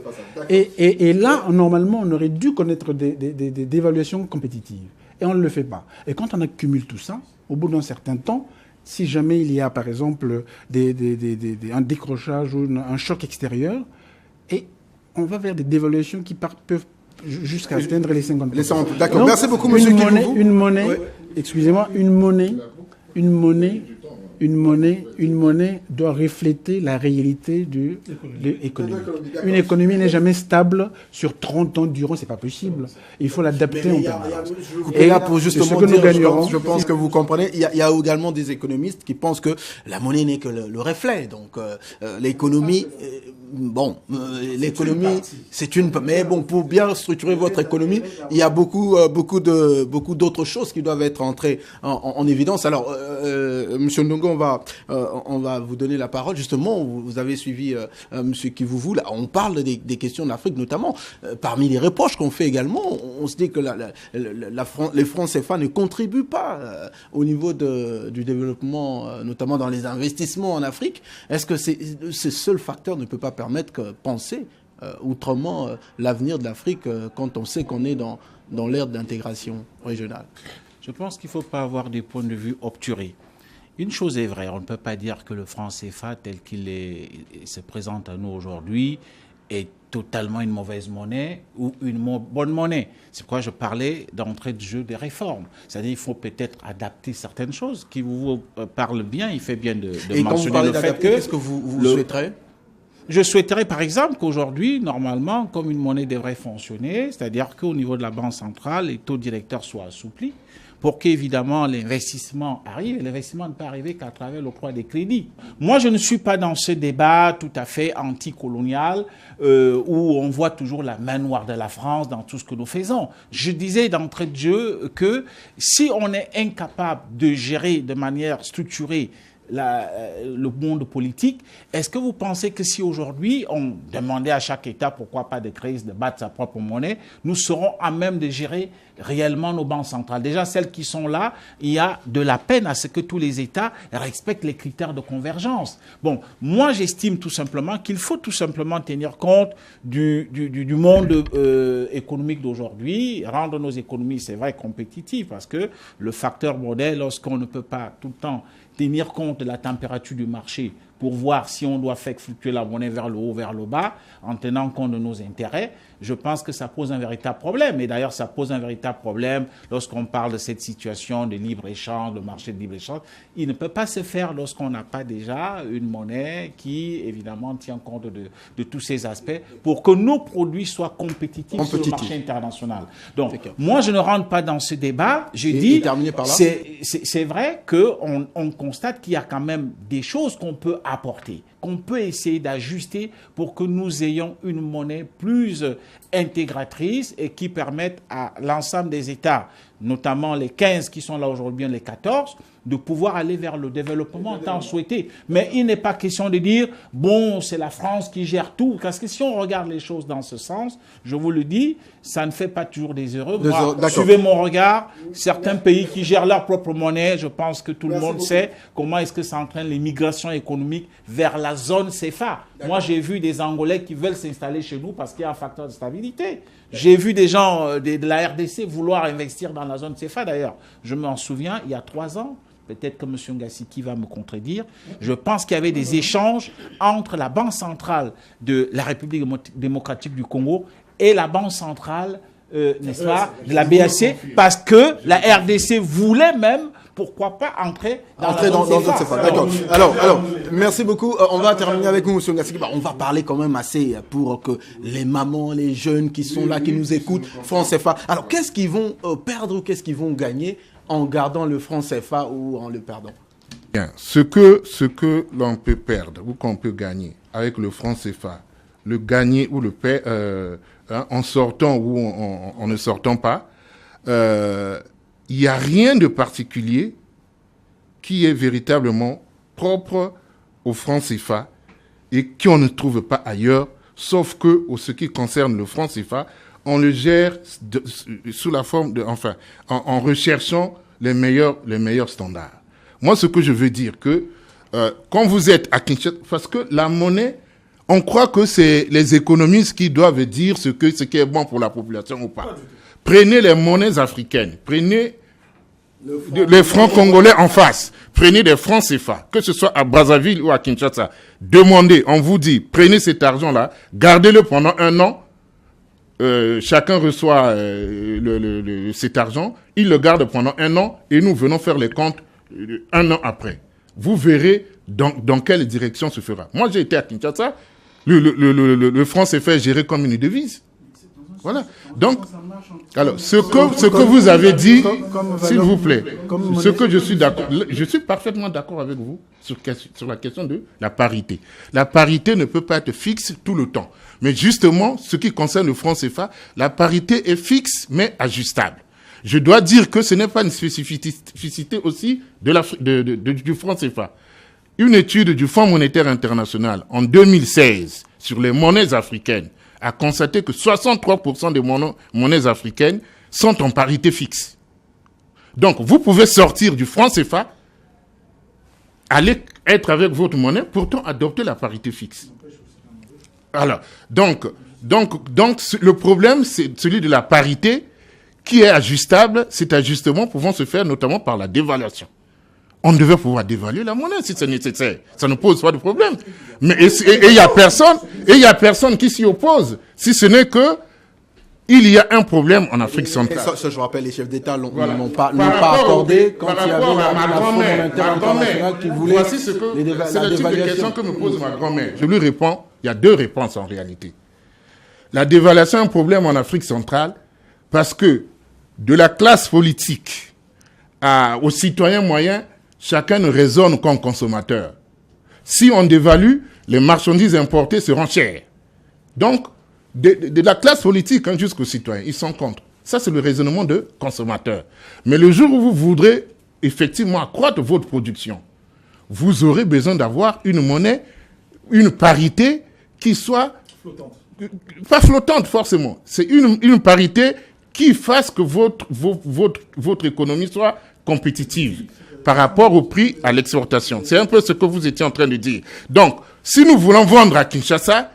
Et là, normalement, on aurait dû connaître des évaluations compétitives. Et on ne le fait pas. Et quand on accumule tout ça, au bout d'un certain temps, si jamais il y a, par exemple, un décrochage ou un choc extérieur, et on va vers des dévaluations qui peuvent jusqu'à atteindre les 50%. D'accord. Donc, merci beaucoup, monsieur Kivuvu. Une monnaie doit refléter la réalité de l'économie. Une économie n'est jamais stable sur 30 ans durant, c'est pas possible. Il faut l'adapter en permanence. Et là, pour justement dire, je pense que vous comprenez, il y a également des économistes qui pensent que la monnaie n'est que le reflet. Donc, l'économie, l'économie, c'est une, mais bon, pour bien structurer votre économie, il y a beaucoup d'autres choses qui doivent être entrées en évidence. Alors, Monsieur Ndongo, on va vous donner la parole. Justement, vous avez suivi Monsieur Kivuvu. Là, on parle des questions d'Afrique, notamment. Parmi les reproches qu'on fait également, on se dit que les francs CFA ne contribuent pas au niveau du développement, notamment dans les investissements en Afrique. Est-ce que ce seul facteur ne peut pas permettre que penser autrement l'avenir de l'Afrique quand on sait qu'on est dans l'ère d'intégration régionale? Je pense qu'il ne faut pas avoir des points de vue obturés. Une chose est vraie, on ne peut pas dire que le franc CFA tel qu'il se présente à nous aujourd'hui est totalement une mauvaise monnaie ou une bonne monnaie. C'est pourquoi je parlais d'entrée de jeu des réformes. C'est-à-dire qu'il faut peut-être adapter certaines choses. Qui vous parle bien, il fait bien de mentionner le fait que... Qu'est-ce que vous souhaiterez? Je souhaiterais par exemple qu'aujourd'hui, normalement, comme une monnaie devrait fonctionner, c'est-à-dire qu'au niveau de la Banque centrale, les taux directeurs soient assouplis pour qu'évidemment l'investissement arrive. Et l'investissement ne peut arriver qu'à travers l'octroi des crédits. Moi, je ne suis pas dans ce débat tout à fait anticolonial où on voit toujours la main noire de la France dans tout ce que nous faisons. Je disais d'entrée de jeu que si on est incapable de gérer de manière structurée le monde politique, est-ce que vous pensez que si aujourd'hui on demandait à chaque État, pourquoi pas de créer, de battre sa propre monnaie, nous serons à même de gérer réellement nos banques centrales? Déjà, celles qui sont là, il y a de la peine à ce que tous les États respectent les critères de convergence. Bon, moi j'estime tout simplement qu'il faut tout simplement tenir compte du monde économique d'aujourd'hui, rendre nos économies, c'est vrai, compétitives, parce que le facteur monnaie, lorsqu'on ne peut pas tout le temps tenir compte de la température du marché pour voir si on doit faire fluctuer la monnaie vers le haut, vers le bas, en tenant compte de nos intérêts, je pense que ça pose un véritable problème. Et d'ailleurs, ça pose un véritable problème lorsqu'on parle de cette situation de libre-échange, de marché de libre-échange. Il ne peut pas se faire lorsqu'on n'a pas déjà une monnaie qui, évidemment, tient compte de tous ces aspects pour que nos produits soient compétitifs sur le marché international. Donc, moi, je ne rentre pas dans ce débat. Je dis, c'est vrai qu'on constate qu'il y a quand même des choses qu'on peut apporter, qu'on peut essayer d'ajuster pour que nous ayons une monnaie plus intégratrice et qui permette à l'ensemble des États, notamment les 15 qui sont là aujourd'hui, les 14, de pouvoir aller vers le développement tant souhaité. Mais il n'est pas question de dire, bon, c'est la France qui gère tout. Parce que si on regarde les choses dans ce sens, je vous le dis, ça ne fait pas toujours des heureux. Moi, suivez mon regard, certains pays qui gèrent leur propre monnaie, je pense que tout le monde sait comment est-ce que ça entraîne les migrations économiques vers la zone CFA. Moi, j'ai vu des Angolais qui veulent s'installer chez nous parce qu'il y a un facteur de stabilité. J'ai vu des gens de la RDC vouloir investir dans la zone CFA, d'ailleurs. Je m'en souviens, il y a 3 ans, peut-être que M. Ngassiki va me contredire, je pense qu'il y avait des échanges entre la Banque centrale de la République démocratique du Congo et la Banque centrale, n'est-ce pas, de la BAC, parce que la RDC voulait même, pourquoi pas, entrer dans la CFA. D'accord. Alors, merci beaucoup. On va terminer avec vous, M. Ngassiki. On va parler quand même assez pour que les mamans, les jeunes qui sont là, qui nous écoutent, franc CFA. Alors, qu'est-ce qu'ils vont perdre ou qu'est-ce qu'ils vont gagner en gardant le franc CFA ou en le perdant? Bien. Ce que l'on peut perdre ou qu'on peut gagner avec le franc CFA, le gagner ou le perdre, en sortant ou en ne sortant pas, il n'y a rien de particulier qui est véritablement propre au franc CFA et qu'on ne trouve pas ailleurs, sauf que, au ce qui concerne le franc CFA, on le gère sous la forme de, en recherchant les meilleurs standards. Moi, ce que je veux dire que, quand vous êtes à Kinshasa, parce que la monnaie, on croit que c'est les économistes qui doivent dire ce qui est bon pour la population ou pas. Prenez les monnaies africaines, prenez les francs congolais en face, prenez des francs CFA, que ce soit à Brazzaville ou à Kinshasa. Demandez, on vous dit, prenez cet argent-là, gardez-le pendant 1 an, chacun reçoit cet argent, il le garde pendant 1 an et nous venons faire les comptes 1 an après. Vous verrez dans quelle direction se fera. Moi, j'ai été à Kinshasa, le franc CFA est géré comme une devise. Voilà. Donc, alors, ce que vous avez dit, s'il vous plaît, ce que je suis d'accord, je suis parfaitement d'accord avec vous sur la question de la parité. La parité ne peut pas être fixe tout le temps. Mais justement, ce qui concerne le franc CFA, la parité est fixe mais ajustable. Je dois dire que ce n'est pas une spécificité aussi du franc CFA. Une étude du Fonds monétaire international en 2016 sur les monnaies africaines a constaté que 63% des monnaies africaines sont en parité fixe. Donc, vous pouvez sortir du franc CFA, aller être avec votre monnaie, pourtant adopter la parité fixe. Alors, donc, le problème, c'est celui de la parité qui est ajustable. Cet ajustement pouvant se faire notamment par la dévaluation. On devait pouvoir dévaluer la monnaie si c'est nécessaire. Ça ne pose pas de problème. Mais il y a personne qui s'y oppose. Si ce n'est que il y a un problème en Afrique centrale. Ça, je rappelle, les chefs d'État n'ont pas accordé quand il y avait la Fonds monétaire international qui voulait Voici c'est le type de question que me pose ma grand-mère. Je lui réponds Il y a deux réponses en réalité. La dévaluation est un problème en Afrique centrale parce que de la classe politique aux citoyens moyens, chacun ne raisonne comme consommateur. Si on dévalue, les marchandises importées seront chères. Donc, de la classe politique jusqu'aux citoyens, ils sont contre. Ça, c'est le raisonnement de consommateur. Mais le jour où vous voudrez effectivement accroître votre production, vous aurez besoin d'avoir une monnaie, une parité qui soit... flottante. Pas flottante forcément. C'est une parité qui fasse que votre économie soit compétitive par rapport au prix à l'exportation. C'est un peu ce que vous étiez en train de dire. Donc, si nous voulons vendre à Kinshasa,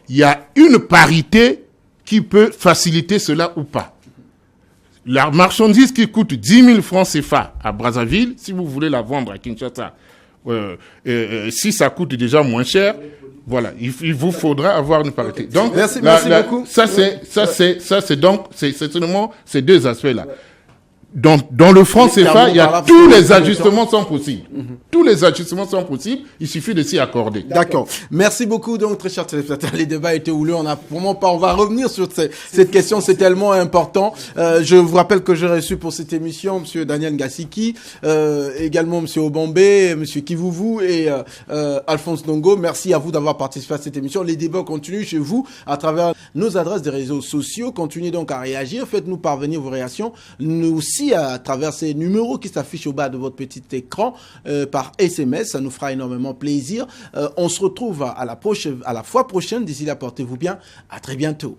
il y a une parité qui peut faciliter cela ou pas. La marchandise qui coûte 10 000 francs CFA à Brazzaville, si vous voulez la vendre à Kinshasa, si ça coûte déjà moins cher, voilà, il vous faudra avoir une parité. Donc, merci beaucoup. Ça c'est donc, c'est seulement ces deux aspects-là. Dans le franc CFA, il y a tous les ajustements sont possibles. Tous les ajustements sont possibles. Il suffit de s'y accorder. D'accord. Merci beaucoup. Donc, très chers téléspectateurs, les débats étaient houleux. On va revenir sur cette question. C'est tellement important. Je vous rappelle que j'ai reçu pour cette émission monsieur Daniel Ngassiki, également monsieur Obombe, monsieur Kivuvu et Alphonse Ndongo. Merci à vous d'avoir participé à cette émission. Les débats continuent chez vous à travers nos adresses des réseaux sociaux. Continuez donc à réagir. Faites-nous parvenir vos réactions. Nous aussi, à travers ces numéros qui s'affichent au bas de votre petit écran par SMS, ça nous fera énormément plaisir. On se retrouve à la fois prochaine. D'ici là, portez-vous bien. À très bientôt.